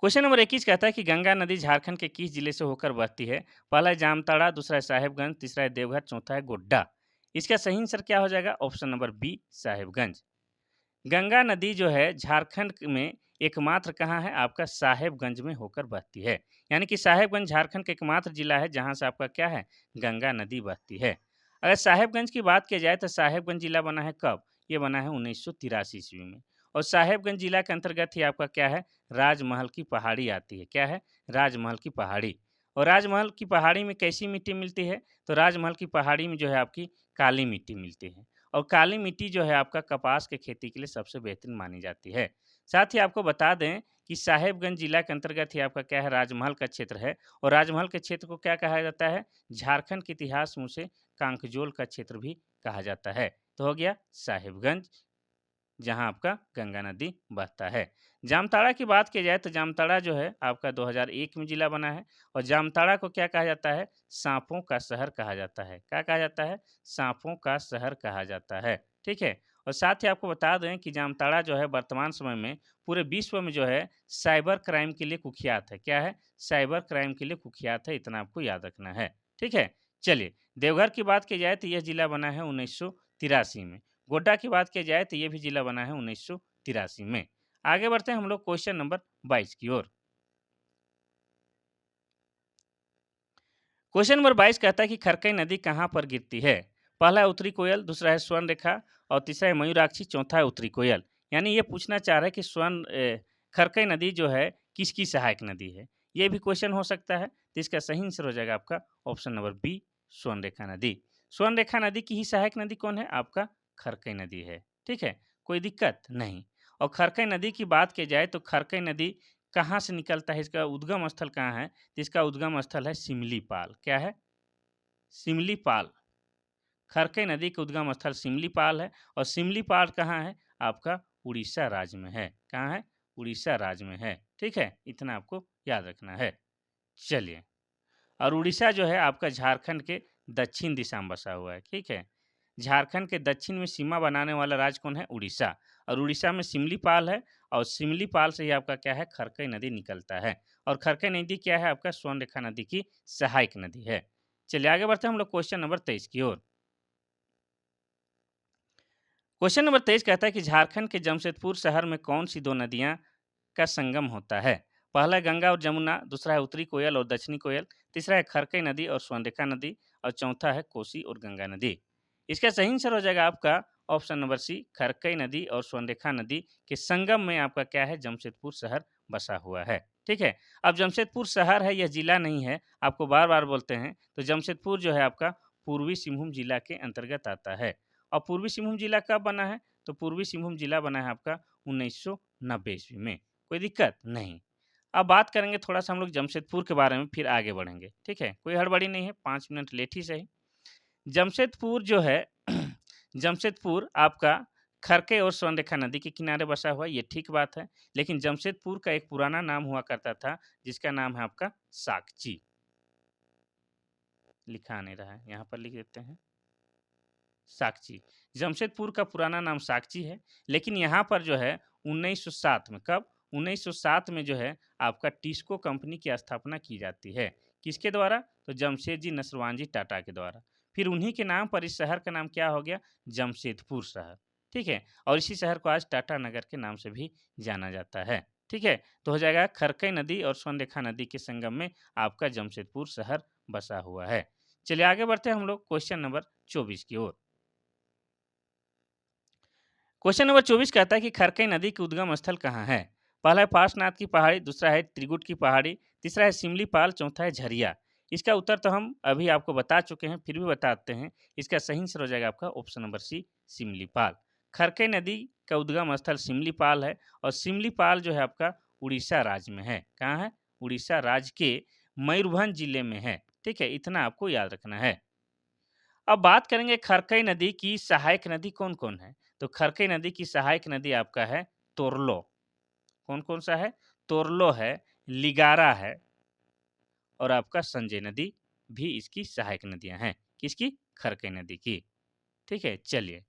क्वेश्चन नंबर 21 कहता है कि गंगा नदी झारखंड के किस जिले से होकर बहती है? पहला है जामताड़ा, दूसरा है साहेबगंज, तीसरा है देवघर, चौथा है गोड्डा। इसका सही आंसर क्या हो जाएगा? Option number B, Sahebganj. Ganga नदी जो है झारखंड में एकमात्र कहाँ है? आपका साहेबगंज में होकर बहती है। यानी कि साहेबगंज झारखंड का एकमात्र जिला है जहाँ से आपका क्या है? गंगा नदी बहती है। अगर साहेबगंज की बात की जाए तो साहेबगंज जिला बना है कब? ये बना है 1983 ईस्वी में। और साहेबगंज जिला के अंतर्गत ही आपका क्या है? राजमहल की पहाड़ी आती है। क्या है? राजमहल की पहाड़ी। और राजमहल की पहाड़ी में कैसी मिट्टी मिलती है? तो राजमहल की पहाड़ी में जो है आपकी काली मिट्टी मिलती है। और काली मिट्टी जो है आपका कपास के खेती के लिए सबसे बेहतरीन मानी जाती है। साथ ही आपको बता दें कि साहेबगंज जिला के अंतर्गत ही आपका क्या है? राजमहल का क्षेत्र है। और राजमहल के क्षेत्र को क्या कहा जाता है? झारखंड के इतिहास में उसे कांकजोल का क्षेत्र भी कहा जाता है। तो हो गया साहेबगंज जहाँ आपका गंगा नदी बहता है। जामताड़ा की बात की जाए तो जामताड़ा जो है आपका 2001 में जिला बना है और जामताड़ा को क्या कहा जाता है? सांपों का शहर कहा जाता है। क्या कहा जाता है? सांपों का शहर कहा जाता है। ठीक है? और साथ ही आपको बता दें कि जामताड़ा जो है वर्तमान समय में पूरे विश्व में जो है साइबर क्राइम के लिए कुख्यात है। क्या है? साइबर क्राइम के लिए कुख्यात है, इतना आपको याद रखना है। ठीक है? चलिए, देवघर की बात की जाए तो यह जिला बना है 1983 में। गोड्डा की बात की जाए तो ये भी जिला बना है 1983 में। आगे बढ़ते हैं हम लोग क्वेश्चन नंबर 22 की ओर। क्वेश्चन नंबर 22 कहता है कि खरकई नदी कहाँ पर गिरती है? पहला है उत्तरी कोयल, दूसरा है स्वर्ण रेखा और तीसरा है मयूराक्षी, चौथा है उत्तरी कोयल। यानी ये पूछना चाह रहा है कि खरकई नदी जो है किसकी सहायक नदी है? ये भी क्वेश्चन हो सकता है। तो इसका सही आंसर हो जाएगा आपका ऑप्शन नंबर बी, स्वर्ण रेखा नदी। स्वर्ण रेखा नदी की ही सहायक नदी कौन है? आपका खरकई नदी है। ठीक है, कोई दिक्कत नहीं। और खरकई नदी की बात की जाए तो खरकई नदी कहाँ से निकलता है, इसका उद्गम स्थल कहाँ है? तो इसका उद्गम स्थल है सिमलीपाल। क्या है? सिमलीपाल। खरकई नदी का उद्गम स्थल सिमलीपाल है और सिमलीपाल कहाँ है? आपका उड़ीसा राज्य में है। कहाँ है? उड़ीसा राज्य में है। ठीक है, इतना आपको याद रखना है। चलिए, और उड़ीसा जो है आपका झारखंड के दक्षिण दिशा में बसा हुआ है। ठीक है, झारखंड के दक्षिण में सीमा बनाने वाला राज्य कौन है? उड़ीसा। और उड़ीसा में सिमलीपाल है और सिमलीपाल से ही आपका क्या है? खरकई नदी निकलता है। और खरकई नदी क्या है? आपका स्वर्ण रेखा नदी की सहायक नदी है। चलिए आगे बढ़ते हैं हम लोग क्वेश्चन नंबर 23 की ओर। क्वेश्चन नंबर 23 कहता है कि झारखंड के जमशेदपुर शहर में कौन सी दो नदियां का संगम होता है? पहला है गंगा और जमुना, दूसरा है उत्तरी कोयल और दक्षिणी कोयल, तीसरा है खरकई नदी और स्वर्णरेखा नदी और चौथा है कोसी और गंगा नदी। इसका सही आंसर हो जाएगा आपका ऑप्शन नंबर सी, खरकई नदी और स्वर्णरेखा नदी के संगम में आपका क्या है? जमशेदपुर शहर बसा हुआ है। ठीक है, अब जमशेदपुर शहर है, यह जिला नहीं है। आपको बार बार बोलते हैं तो जमशेदपुर जो है आपका पूर्वी सिंहभूम जिला के अंतर्गत आता है। और पूर्वी सिंहभूम जिला कब बना है? तो पूर्वी सिंहभूम जिला बना है आपका 1990 ईस्वी में। कोई दिक्कत नहीं। अब बात करेंगे थोड़ा-सा हम लोग जमशेदपुर के बारे में, फिर आगे बढ़ेंगे, ठीक है? कोई हड़बड़ी नहीं है, 5 मिनट लेट ही सही। जमशेदपुर जो है जमशेदपुर आपका खरके और स्वर्णरेखा नदी के किनारे बसा हुआ है, ये ठीक बात है। लेकिन जमशेदपुर का एक पुराना नाम हुआ करता था, जिसका नाम है आपका साकची। लिखा नहीं रहा है, यहाँ पर लिख देते हैं। साकची। जमशेदपुर का पुराना नाम साकची है, लेकिन यहाँ पर जो है 1907 में, कब? 1907 में जो है आपका टिस्को कंपनी की स्थापना की जाती है। किसके द्वारा? तो जमशेदजी नसवानजी टाटा के द्वारा। फिर उन्हीं के नाम पर इस शहर का नाम क्या हो गया? जमशेदपुर शहर। ठीक है, और इसी शहर को आज टाटा नगर के नाम से भी जाना जाता है। ठीक है, तो हो जाएगा खरकई नदी और स्वर्णरेखा नदी के संगम में आपका जमशेदपुर शहर बसा हुआ है। चलिए आगे बढ़ते हैं हम लोग क्वेश्चन नंबर 24 की ओर। क्वेश्चन नंबर 24 कहता है कि खरकई नदी की उद्गम स्थल कहाँ है? पहला है पार्श्वनाथ की पहाड़ी, दूसरा है त्रिकुट की पहाड़ी, तीसरा है सिमलीपाल, चौथा है झरिया। इसका उत्तर तो हम अभी आपको बता चुके हैं, फिर भी बताते हैं। इसका सही आंसर हो जाएगा आपका option number C, Similipal. Kharkai नदी का उद्गम स्थल सिमलीपाल है और सिमलीपाल जो है आपका उड़ीसा राज्य में है। कहाँ है? उड़ीसा राज्य के मयूरभंज जिले में है। ठीक है, इतना आपको याद रखना है। अब बात करेंगे खरकई नदी की सहायक नदी कौन-कौन है? तो खरकई नदी की सहायक नदी आपका है तोरलो। कौन-कौन सा है? तोरलो है, लिगारा है और आपका संजय नदी भी इसकी सहायक नदियाँ हैं। किसकी? खरकई नदी की। ठीक है, चलिए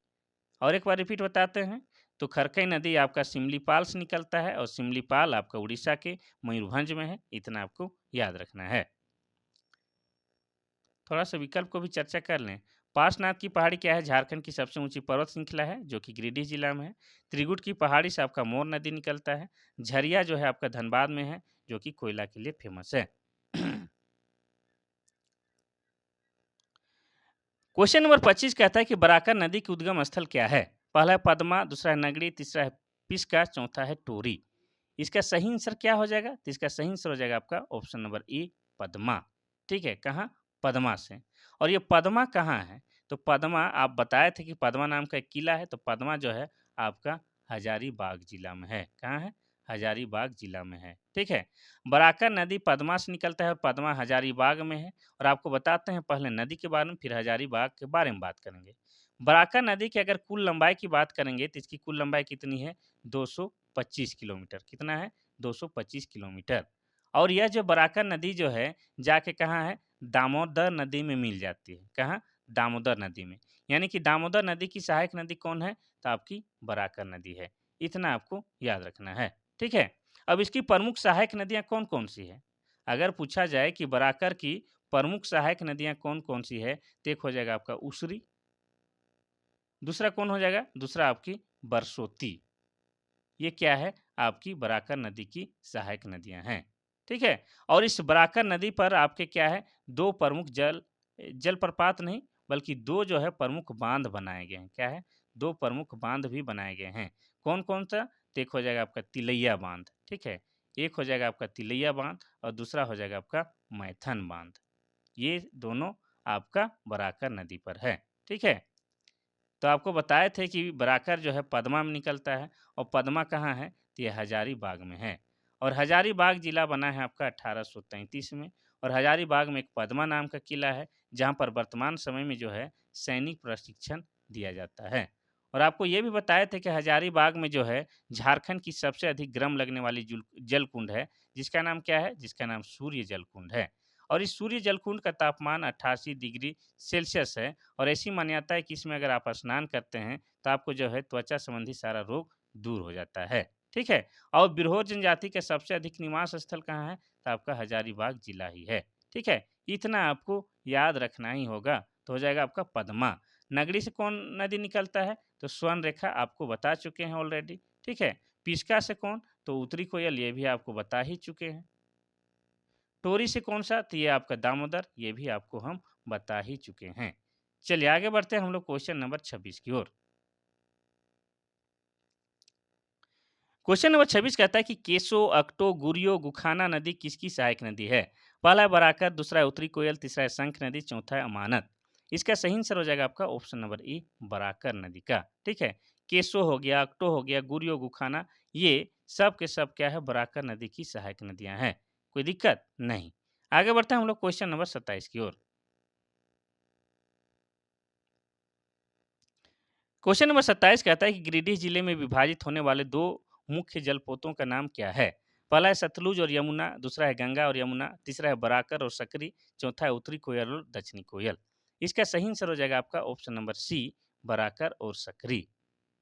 और एक बार रिपीट बताते हैं। तो खरकई नदी आपका सिमलीपाल से निकलता है और सिमलीपाल आपका उड़ीसा के मयूरभंज में है। इतना आपको याद रखना है। थोड़ा सा विकल्प को भी चर्चा कर लें। पार्श्वनाथ की पहाड़ी क्या है? झारखंड की सबसे ऊंची पर्वत श्रृंखला है जो कि गिरिडीह जिला में है। त्रिकुट की पहाड़ी से आपका मोर नदी निकलता है। झरिया जो है आपका धनबाद में है, जो कि कोयला के लिए फेमस है। क्वेश्चन नंबर 25 कहता है कि बराकर नदी की उद्गम स्थल क्या है? पहला है पद्मा, दूसरा है नगरी, तीसरा है पिस्का, चौथा है टोरी। इसका सही आंसर क्या हो जाएगा? तो इसका सही आंसर हो जाएगा आपका ऑप्शन नंबर ए, पद्मा। ठीक है, कहाँ? पद्मा से। और ये पद्मा कहाँ है? तो पद्मा आप बताए थे कि पद्मा नाम का एक किला है, तो पद्मा जो है आपका हजारीबाग जिला में है। कहाँ है? हजारीबाग जिला में है। ठीक है, बराकर नदी पद्मा से निकलता है और पद्मा हजारीबाग में है। और आपको बताते हैं पहले नदी के बारे में, फिर हजारीबाग के बारे में बात करेंगे। बराकर नदी की अगर कुल लंबाई की बात करेंगे तो इसकी कुल लंबाई कितनी है? 225 किलोमीटर। कितना है? 225 किलोमीटर। और यह जो बराकर नदी जो है जाके कहाँ है? दामोदर नदी में मिल जाती है। कहाँ? दामोदर नदी में। यानी कि दामोदर नदी की सहायक नदी कौन है? तो आपकी बराकर नदी है। इतना आपको याद रखना है। ठीक है? अब इसकी प्रमुख सहायक नदियाँ कौन-कौन सी हैं? अगर पूछा जाए कि बराकर की प्रमुख सहायक नदियाँ कौन-कौन सी है? तो एक हो जाएगा आपका उसरी, दूसरा कौन हो जाएगा? दूसरा आपकी बरसोती। ये क्या है? आपकी बराकर नदी की सहायक नदियाँ हैं। ठीक है? और इस बराकर नदी पर आपके क्या है? 2 प्रमुख जलप्रपात नहीं बल्कि 2 जो है प्रमुख बाँध बनाए गए हैं। क्या है? 2 प्रमुख बाँध भी बनाए गए हैं। कौन-कौन सा? तो एक हो जाएगा आपका तिलैया बाँध। ठीक है? एक हो जाएगा आपका तिलैया बाँध और दूसरा हो जाएगा आपका मैथन बाँध। ये दोनों आपका बराकर नदी पर है। ठीक है? तो आपको बताए थे कि बराकर जो है पदमा में निकलता है और पदमा कहाँ है? तो ये हजारीबाग में है और हजारीबाग जिला बना है आपका 1833 में और हजारीबाग में एक पदमा नाम का किला है जहाँ पर वर्तमान समय में जो है सैनिक प्रशिक्षण दिया जाता है। और आपको ये भी बताए थे कि हजारीबाग में जो है झारखंड की सबसे अधिक गर्म लगने वाली जल कुंड है जिसका नाम क्या है? जिसका नाम सूर्य जल कुंड है और इस सूर्य जल कुंड का तापमान 88 डिग्री सेल्सियस है और ऐसी मान्यता है कि इसमें अगर आप स्नान करते हैं तो आपको जो है त्वचा संबंधी सारा रोग दूर हो जाता है। ठीक है? और बिरहोर जनजाति का सबसे अधिक निवास स्थल कहाँ है? तो आपका हजारीबाग जिला ही है। ठीक है? इतना आपको याद रखना ही होगा। तो हो जाएगा आपका पद्मा। नगरी से कौन नदी निकलता है? तो स्वर्ण रेखा आपको बता चुके हैं ऑलरेडी। ठीक है? पिस्का से कौन? तो उत्तरी कोयल ये भी आपको बता ही चुके हैं। टोरी से कौन-सा? तो ये आपका दामोदर, ये भी आपको हम बता ही चुके हैं। चलिए आगे बढ़ते हैं हम लोग क्वेश्चन नंबर 26 की ओर। क्वेश्चन नंबर 26 कहता है कि केसो, अक्टो, गुरियो, गुखाना नदी किसकी सहायक नदी है? पहला है बराकर, दूसरा है उत्तरी कोयल, तीसरा है शंख नदी, चौथा है अमानत। इसका सही आंसर हो जाएगा आपका ऑप्शन नंबर ए बराकर नदी का। ठीक है? केसो हो गया, अक्टो हो गया, गुरियो, गुखाना ये सब के सब क्या है? बराकर नदी की सहायक नदियाँ हैं। कोई दिक्कत? नहीं। आगे बढ़ते हैं हम लोग क्वेश्चन नंबर 27 की ओर। क्वेश्चन नंबर 27 कहता है कि गिरिडीह जिले में विभाजित होने वाले 2 मुख्य जलपोतों का नाम क्या है? पहला है सतलुज और यमुना, दूसरा है गंगा और यमुना, तीसरा है बराकर और सकरी, चौथा है उत्तरी कोयल और दक्षिणी कोयल। इसका सही आंसर हो जाएगा आपका ऑप्शन नंबर सी बराकर और सकरी।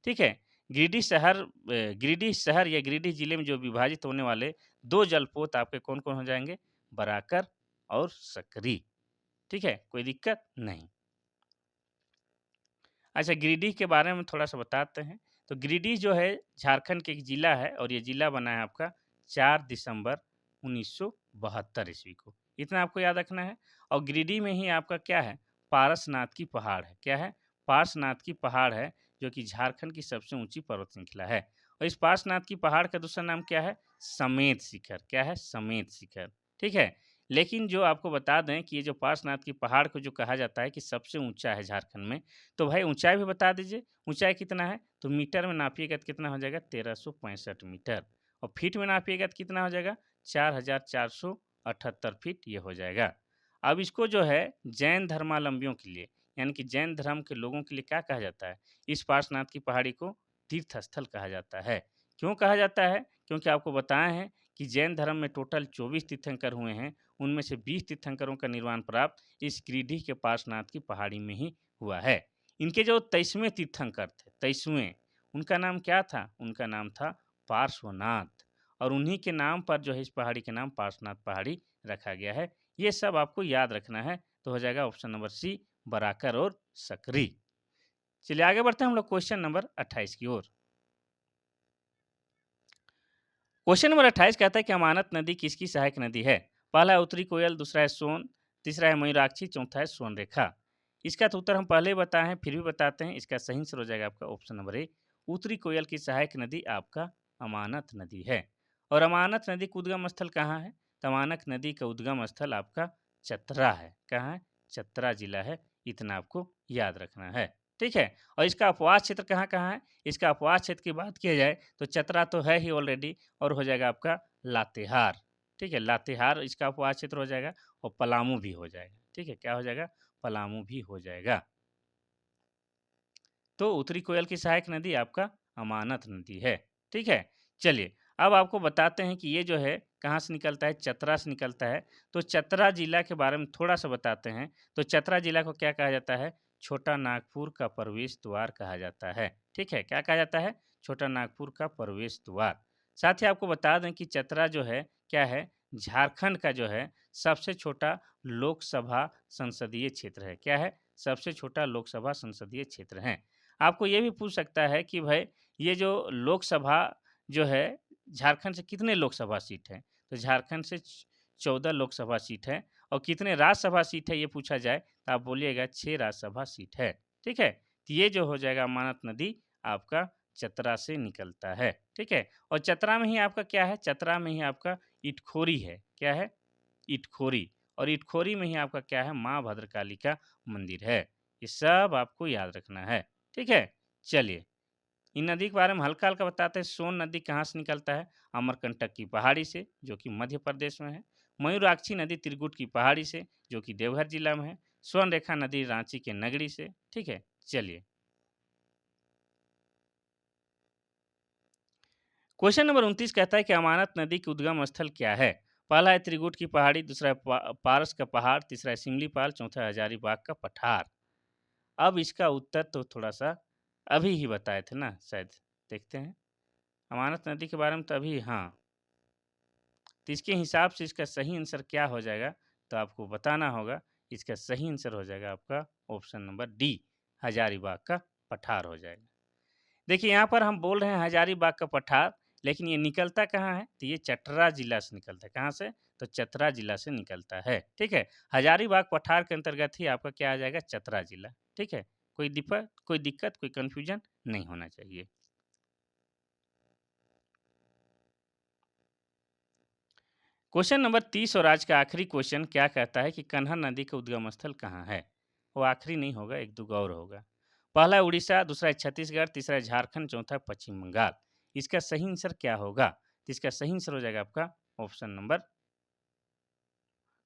ठीक है? गिरिडीह शहर या गिरिडीह जिले में जो विभाजित होने वाले 2 जलपोत आपके कौन-कौन हो जाएँगे? बराकर और सकरी। ठीक है? कोई दिक्कत? नहीं। अच्छा गिरिडीह के बारे में थोड़ा-सा बताते हैं। तो गिरिडीह जो है झारखंड के एक ज़िला है और ये ज़िला बना है आपका 4 दिसंबर 1972 ईस्वी को। इतना आपको याद रखना है और गिरिडीह में ही आपका क्या है? पारसनाथ की पहाड़ है। क्या है? पार्श्वनाथ की पहाड़ है जो कि झारखंड की सबसे ऊँची पर्वत श्रृंखला है। और इस पार्श्वनाथ की पहाड़ का दूसरा नाम क्या है? समेत शिखर। क्या है? समेत शिखर। ठीक है? लेकिन जो आपको बता दें कि ये जो पार्श्वनाथ की पहाड़ को जो कहा जाता है कि सबसे ऊँचा है झारखंड में, तो भाई ऊँचाई भी बता दीजिए, ऊँचाई कितना है? तो मीटर में नापिएगा तो कितना हो जाएगा? 1365 मीटर और फीट में नापिएगा तो कितना हो जाएगा? 4478 फीट ये हो जाएगा। अब इसको जो है जैन धर्मावलंबियों के लिए, यानी कि जैन धर्म के लोगों के लिए क्या कहा जाता है? इस पार्श्वनाथ की पहाड़ी को तीर्थ स्थल कहा जाता है। क्यों कहा जाता है? क्योंकि आपको बताए हैं कि जैन धर्म में टोटल 24 तीर्थंकर हुए हैं, उनमें से 20 तीर्थंकरों का निर्वाण प्राप्त इस गिरिडीह के पार्श्वनाथ की पहाड़ी में ही हुआ है। इनके जो 23वें तीर्थंकर थे, 23वें, उनका नाम क्या था? उनका नाम था पार्श्वनाथ और उन्हीं के नाम पर जो है इस पहाड़ी के नाम पार्श्वनाथ पहाड़ी रखा गया है। ये सब आपको याद रखना है, तो हो जाएगा ऑप्शन नंबर सी बराकर और सकरी। चलिए आगे बढ़ते हैं हम लोग क्वेश्चन नंबर 28 की ओर। क्वेश्चन नंबर 28 कहता है कि अमानत नदी किसकी सहायक नदी है? पहला है उत्तरी कोयल, दूसरा है सोन, तीसरा है मयूराक्षी, चौथा है सोनरेखा। इसका तो उत्तर हम पहले ही बताए हैं, फिर भी बताते हैं। इसका सही आंसर हो जाएगा आपका ऑप्शन नंबर ए। उत्तरी कोयल की सहायक नदी आपका अमानत नदी है। और अमानत नदी का उद्गम स्थल कहाँ है? तो अमानक नदी का उद्गम स्थल आपका चतरा है। कहाँ है? चतरा जिला है। इतना आपको याद रखना है। ठीक है? और इसका अपवास क्षेत्र कहाँ-कहाँ है? इसका अपवास क्षेत्र की बात किया जाए तो चतरा तो है ही ऑलरेडी और हो जाएगा आपका लातेहार। ठीक है? लातेहार इसका उपवास क्षेत्र हो जाएगा और पलामू भी हो जाएगा। ठीक है? क्या हो जाएगा? पलामू भी हो जाएगा। तो उत्तरी कोयल की सहायक नदी आपका अमानत नदी है। ठीक है, चलिए अब आपको बताते हैं कि ये जो है कहाँ से निकलता है, चतरा से निकलता है। तो चतरा जिला के बारे में थोड़ा सा बताते हैं। तो चतरा जिला को क्या कहा जाता है, छोटा नागपुर का प्रवेश द्वार कहा जाता है। ठीक है, क्या कहा जाता है, छोटा नागपुर का प्रवेश द्वार। साथ ही आपको बता दें कि चतरा जो है क्या है, झारखंड का जो है सबसे छोटा लोकसभा संसदीय क्षेत्र है। क्या है, सबसे छोटा लोकसभा संसदीय क्षेत्र है। आपको ये भी पूछ सकता है कि भाई ये जो लोकसभा जो है झारखंड से कितने लोकसभा सीट हैं, तो झारखंड से 14 लोकसभा सीट है। और कितने राज्यसभा सीट है ये पूछा जाए तो आप बोलिएगा 6 राज्यसभा सीट है। ठीक है, तो ये जो हो जाएगा अमानत नदी आपका चतरा से निकलता है। ठीक है, और चतरा में ही आपका क्या है, चतरा में ही आपका इटखोरी है। क्या है, इटखोरी। और इटखोरी में ही आपका क्या है, माँ भद्रकाली का मंदिर है। ये सब आपको याद रखना है। ठीक है, चलिए इन नदी के बारे में हल्का हल्का बताते हैं। सोन नदी कहाँ से निकलता है, अमरकंटक की पहाड़ी से जो कि मध्य प्रदेश में है। मयूराक्षी नदी त्रिकुट की पहाड़ी से जो कि देवघर जिला में है। स्वर्ण रेखा नदी रांची के नगरी से। ठीक है, चलिए क्वेश्चन नंबर 29 कहता है कि अमानत नदी की उद्गम स्थल क्या है। पहला है त्रिकुट की पहाड़ी, दूसरा है पारस का पहाड़, तीसरा है सिमलीपाल, चौथा है हजारीबाग का पठार। अब इसका उत्तर तो थोड़ा सा अभी ही बताए थे ना शायद, देखते हैं अमानत नदी के बारे में तो अभी, हाँ, तो इसके हिसाब से इसका सही आंसर क्या हो जाएगा, तो आपको बताना होगा। इसका सही आंसर हो जाएगा आपका ऑप्शन नंबर डी, हजारीबाग का पठार हो जाएगा। देखिए यहाँ पर हम बोल रहे हैं हजारीबाग का पठार, लेकिन ये निकलता कहाँ है, तो ये चतरा जिला से निकलता है। कहाँ से, तो चतरा जिला से निकलता है। ठीक है, हजारीबाग पठार के अंतर्गत ही आपका क्या आ जाएगा, चतरा जिला। ठीक है, कोई दिक्कत कोई कंफ्यूजन नहीं होना चाहिए। क्वेश्चन नंबर 30 और आज का आखिरी क्वेश्चन क्या कहता है कि कन्हा नदी का उद्गम स्थल कहाँ है। वो आखिरी नहीं होगा, एक दो और होगा। पहला है उड़ीसा, दूसरा है छत्तीसगढ़, तीसरा है झारखंड, चौथा है पश्चिम बंगाल। इसका सही आंसर क्या होगा, तो इसका सही आंसर हो जाएगा आपका ऑप्शन नंबर,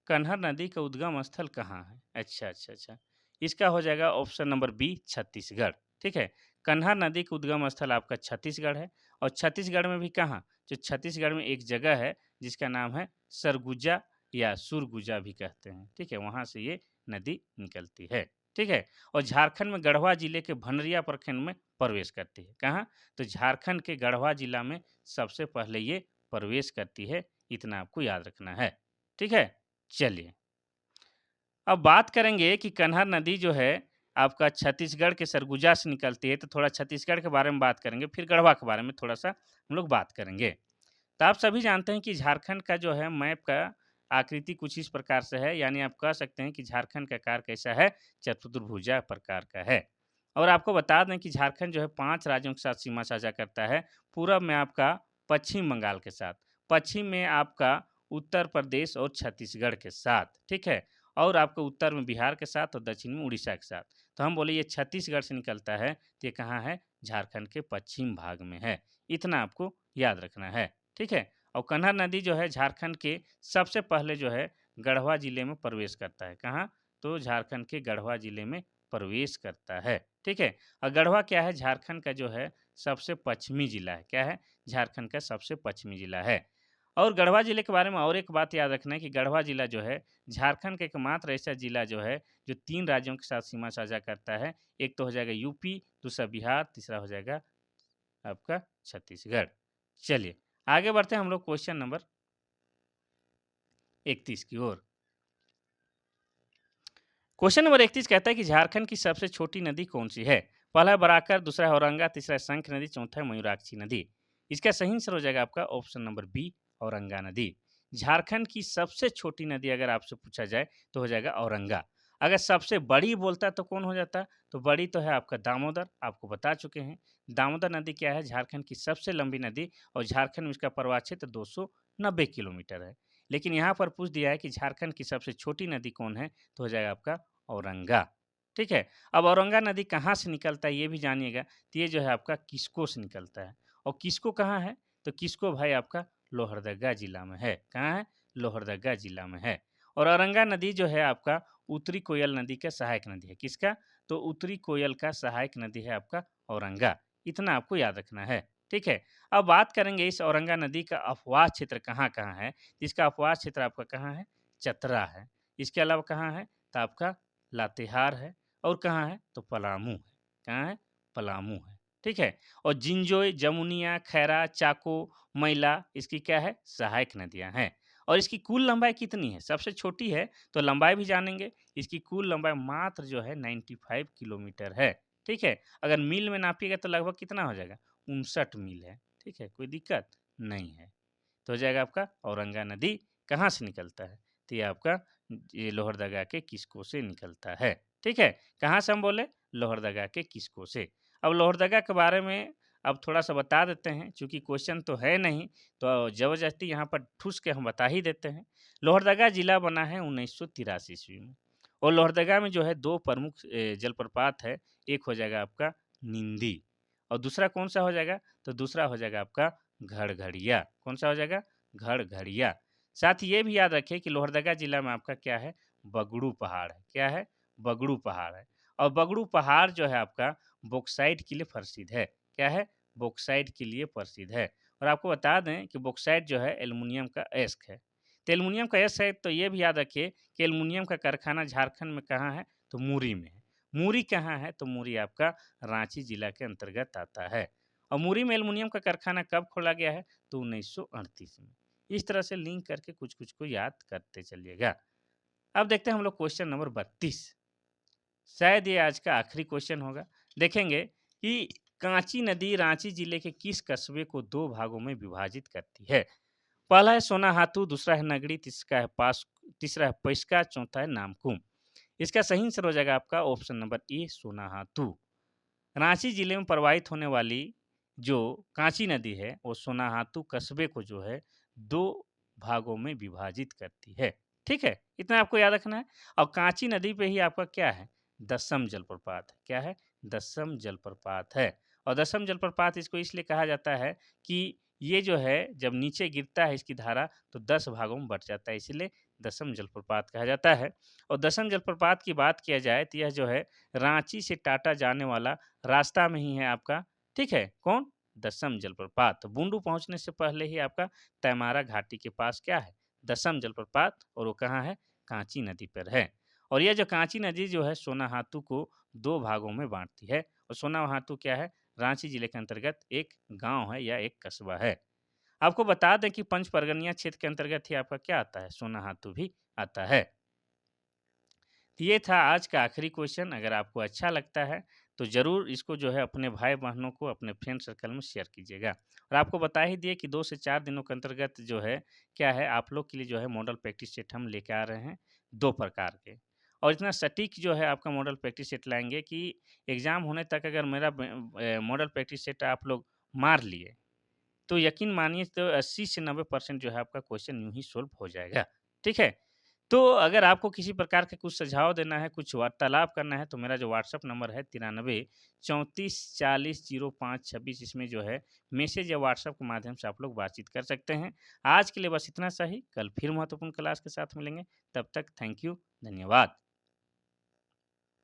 कन्हा नदी का उद्गम स्थल कहाँ है। अच्छा अच्छा अच्छा, इसका हो जाएगा ऑप्शन नंबर बी, छत्तीसगढ़। ठीक है, कन्हा नदी का उद्गम स्थल आपका छत्तीसगढ़ है। और छत्तीसगढ़ में भी कहाँ, जो छत्तीसगढ़ में एक जगह है जिसका नाम है सरगुजा या सुरगुजा भी कहते हैं। ठीक है, वहाँ से ये नदी निकलती है। ठीक है, और झारखंड में गढ़वा जिले के भंडरिया प्रखंड में प्रवेश करती है। कहाँ, तो झारखंड के गढ़वा जिला में सबसे पहले ये प्रवेश करती है। इतना आपको याद रखना है। ठीक है, चलिए अब बात करेंगे कि कन्हार नदी जो है आपका छत्तीसगढ़ के सरगुजा से निकलती है, तो थोड़ा छत्तीसगढ़ के बारे में बात करेंगे, फिर गढ़वा के बारे में थोड़ा सा हम लोग बात करेंगे। तो आप सभी जानते हैं कि झारखंड का जो है मैप का आकृति कुछ इस प्रकार से है, यानी आप कह सकते हैं कि झारखंड का आकार कैसा है, चतुर्भुजा प्रकार का है। और आपको बता दें कि झारखंड जो है 5 राज्यों के साथ सीमा साझा करता है। पूरब में आपका पश्चिम बंगाल के साथ, पश्चिम में आपका उत्तर प्रदेश और छत्तीसगढ़ के साथ। ठीक है, और आपको उत्तर में बिहार के साथ और दक्षिण में उड़ीसा के साथ। तो हम बोले ये छत्तीसगढ़ से निकलता है, तो ये कहाँ है, झारखंड के पश्चिम भाग में है। इतना आपको याद रखना है। ठीक है, और कन्हा नदी जो है झारखंड के सबसे पहले जो है गढ़वा जिले में प्रवेश करता है। कहाँ, तो झारखंड के गढ़वा जिले में प्रवेश करता है। ठीक है, और गढ़वा क्या है, झारखंड का जो है सबसे पश्चिमी जिला है। क्या है, झारखंड का सबसे पश्चिमी जिला है। और गढ़वा जिले के बारे में और एक बात याद रखना है कि गढ़वा जिला जो है झारखंड का एकमात्र ऐसा जिला जो है जो 3 राज्यों के साथ सीमा साझा करता है। एक तो हो जाएगा यूपी, दूसरा बिहार, तीसरा हो जाएगा आपका छत्तीसगढ़। चलिए आगे बढ़ते हैं हम लोग क्वेश्चन नंबर 31 की ओर। क्वेश्चन नंबर 31 कहता है कि झारखंड की सबसे छोटी नदी कौन सी है। पहला है बराकर, दूसरा है औरंगा, तीसरा है शंख नदी, चौथा है मयूराक्षी नदी। इसका सही आंसर हो जाएगा आपका ऑप्शन नंबर बी, औरंगा नदी। झारखंड की सबसे छोटी नदी अगर आपसे पूछा जाए तो हो जाएगा औरंगा। अगर सबसे बड़ी बोलता तो कौन हो जाता, तो बड़ी तो है आपका दामोदर, आपको बता चुके हैं। दामोदर नदी क्या है, झारखंड की सबसे लंबी नदी, और झारखंड में इसका प्रवाह क्षेत्र 290 किलोमीटर है। लेकिन यहाँ पर पूछ दिया है कि झारखंड की सबसे छोटी नदी कौन है, तो हो जाएगा आपका औरंगा। ठीक है, अब औरंगा नदी कहाँ से निकलता है ये भी जानिएगा। तो ये जो है आपका किस्को से निकलता है। और किस्को कहाँ है, तो किस्को भाई आपका लोहरदगा जिला में है। कहाँ है, लोहरदगा जिला में है। और औरंगा नदी जो है आपका उत्तरी कोयल नदी का सहायक नदी है। किसका? तो उत्तरी कोयल का सहायक नदी है आपका औरंगा। इतना आपको याद रखना है। ठीक है? अब बात करेंगे इस औरंगा नदी का अपवाह क्षेत्र कहाँ-कहाँ है। इसका अपवाह क्षेत्र आपका कहाँ है? चतरा है। इसके अलावा कहाँ है? तो आपका लातेहार है और कहाँ है? तो पलामू है। कहाँ है? पलामू है। ठीक है? और जिंजोई, जमुनिया, खैरा, चाको, मैला इसकी क्या है? सहायक नदियाँ हैं। और इसकी कुल लंबाई कितनी है? सबसे छोटी है तो लंबाई भी जानेंगे। इसकी कुल लंबाई मात्र जो है 95 किलोमीटर है। ठीक है? अगर मील में नापिएगा तो लगभग कितना हो जाएगा? 59 मील है। ठीक है? कोई दिक्कत नहीं है। तो हो जाएगा आपका औरंगा नदी कहाँ से निकलता है? तो ये आपका ये लोहरदगा के किस्को से निकलता है। ठीक है? कहाँ से हम बोले? लोहरदगा के किस्को से। अब लोहरदगा के बारे में अब थोड़ा-सा बता देते हैं, चूँकि क्वेश्चन तो है नहीं, तो ज़बरदस्ती यहाँ पर ठूस के हम बता ही देते हैं। लोहरदगा जिला बना है 1983 ईस्वी में और लोहरदगा में जो है 2 प्रमुख जलप्रपात है। एक हो जाएगा आपका निंदी और दूसरा कौन-सा हो जाएगा? तो दूसरा हो जाएगा आपका घड़घड़िया। कौन-सा हो जाएगा? घड़घड़िया। साथ ही ये भी याद रखें कि लोहरदगा जिला में आपका क्या है? बगड़ू पहाड़ है। क्या है? बगड़ू पहाड़ है और बगड़ू पहाड़ जो है आपका बॉक्साइट के लिए प्रसिद्ध है। क्या है? बॉक्साइट के लिए प्रसिद्ध है और आपको बता दें कि बॉक्साइट जो है एल्युमिनियम का अयस्क है। तो एल्युमिनियम का अयस्क है तो ये भी याद रखिए कि एल्युमिनियम का कारखाना झारखंड में कहाँ है? तो मुरी में है। मुरी कहाँ है? तो मुरी आपका रांची जिला के अंतर्गत आता है और मुरी में एल्युमिनियम का कारखाना कब खोला गया है? तो 1938 में। इस तरह से लिंक करके कुछ-कुछ को याद करते चलिएगा। अब देखते हैं हम लोग क्वेश्चन नंबर 32। शायद ये आज का आखिरी क्वेश्चन होगा। देखेंगे कि कांची नदी रांची जिले के किस कस्बे को 2 भागों में विभाजित करती है? पहला है सोनाहातू, दूसरा है नगड़ी, तीसरा है पइस्का, चौथा है नामकुम। इसका सही आंसर हो जाएगा आपका option number A Sonahatu. Ranchi जिले में प्रवाहित होने वाली जो कांची नदी है, वो सोनाहातू कस्बे को जो है 2 भागों में विभाजित करती है। ठीक है? इतना आपको याद रखना है और कांची नदी पे ही आपका क्या है? दसम जलप्रपात है। क्या है? दसम जलप्रपात है और दसम जलप्रपात इसको इसलिए कहा जाता है कि ये जो है जब नीचे गिरता है इसकी धारा तो 10 भागों में बँट जाता है, इसीलिए दसम जलप्रपात कहा जाता है और दसम जलप्रपात की बात किया जाए तो यह जो है रांची से टाटा जाने वाला रास्ता में ही है आपका, ठीक है? कौन? दसम जलप्रपात। बूंदू पहुँचने से पहले ही आपका तैमारा घाटी के पास क्या है? दसम जलप्रपात और वो कहाँ है? कांची नदी पर है। और यह जो कांची नदी जो है सोनाहातू को 2 भागों में बाँटती है और सोनाहातू क्या है? रांची जिले के अंतर्गत एक गाँव है या एक कस्बा है। आपको बता दें कि पंच परगनिया क्षेत्र के अंतर्गत ही आपका क्या आता है? सोनाहातू भी आता है। तो ये था आज का आखिरी क्वेश्चन। अगर आपको अच्छा लगता है तो ज़रूर इसको जो है अपने भाई-बहनों को अपने फ्रेंड सर्कल में शेयर कीजिएगा। और आपको बता ही दिए कि 2 से 4 दिनों के अंतर्गत जो है क्या है आप लोग के लिए जो है मॉडल प्रैक्टिस सेट हम लेके आ रहे हैं 2 प्रकार के। और इतना सटीक जो है आपका मॉडल प्रैक्टिस सेट लाएँगे कि एग्ज़ाम होने तक अगर मेरा मॉडल प्रैक्टिस सेट आप लोग मार लिए तो यकीन मानिए तो 80 से 90% जो है आपका क्वेश्चन यूँ ही सॉल्व हो जाएगा। ठीक है? तो अगर आपको किसी प्रकार का कुछ सुझाव देना है, कुछ वार्तालाप करना है, तो मेरा जो व्हाट्सएप नंबर है 93 34 40 05 26 इसमें जो है मैसेज या व्हाट्सएप के माध्यम से आप लोग बातचीत कर सकते हैं। आज के लिए बस इतना सा ही, कल फिर महत्वपूर्ण क्लास के साथ मिलेंगे। तब तक थैंक यू, धन्यवाद।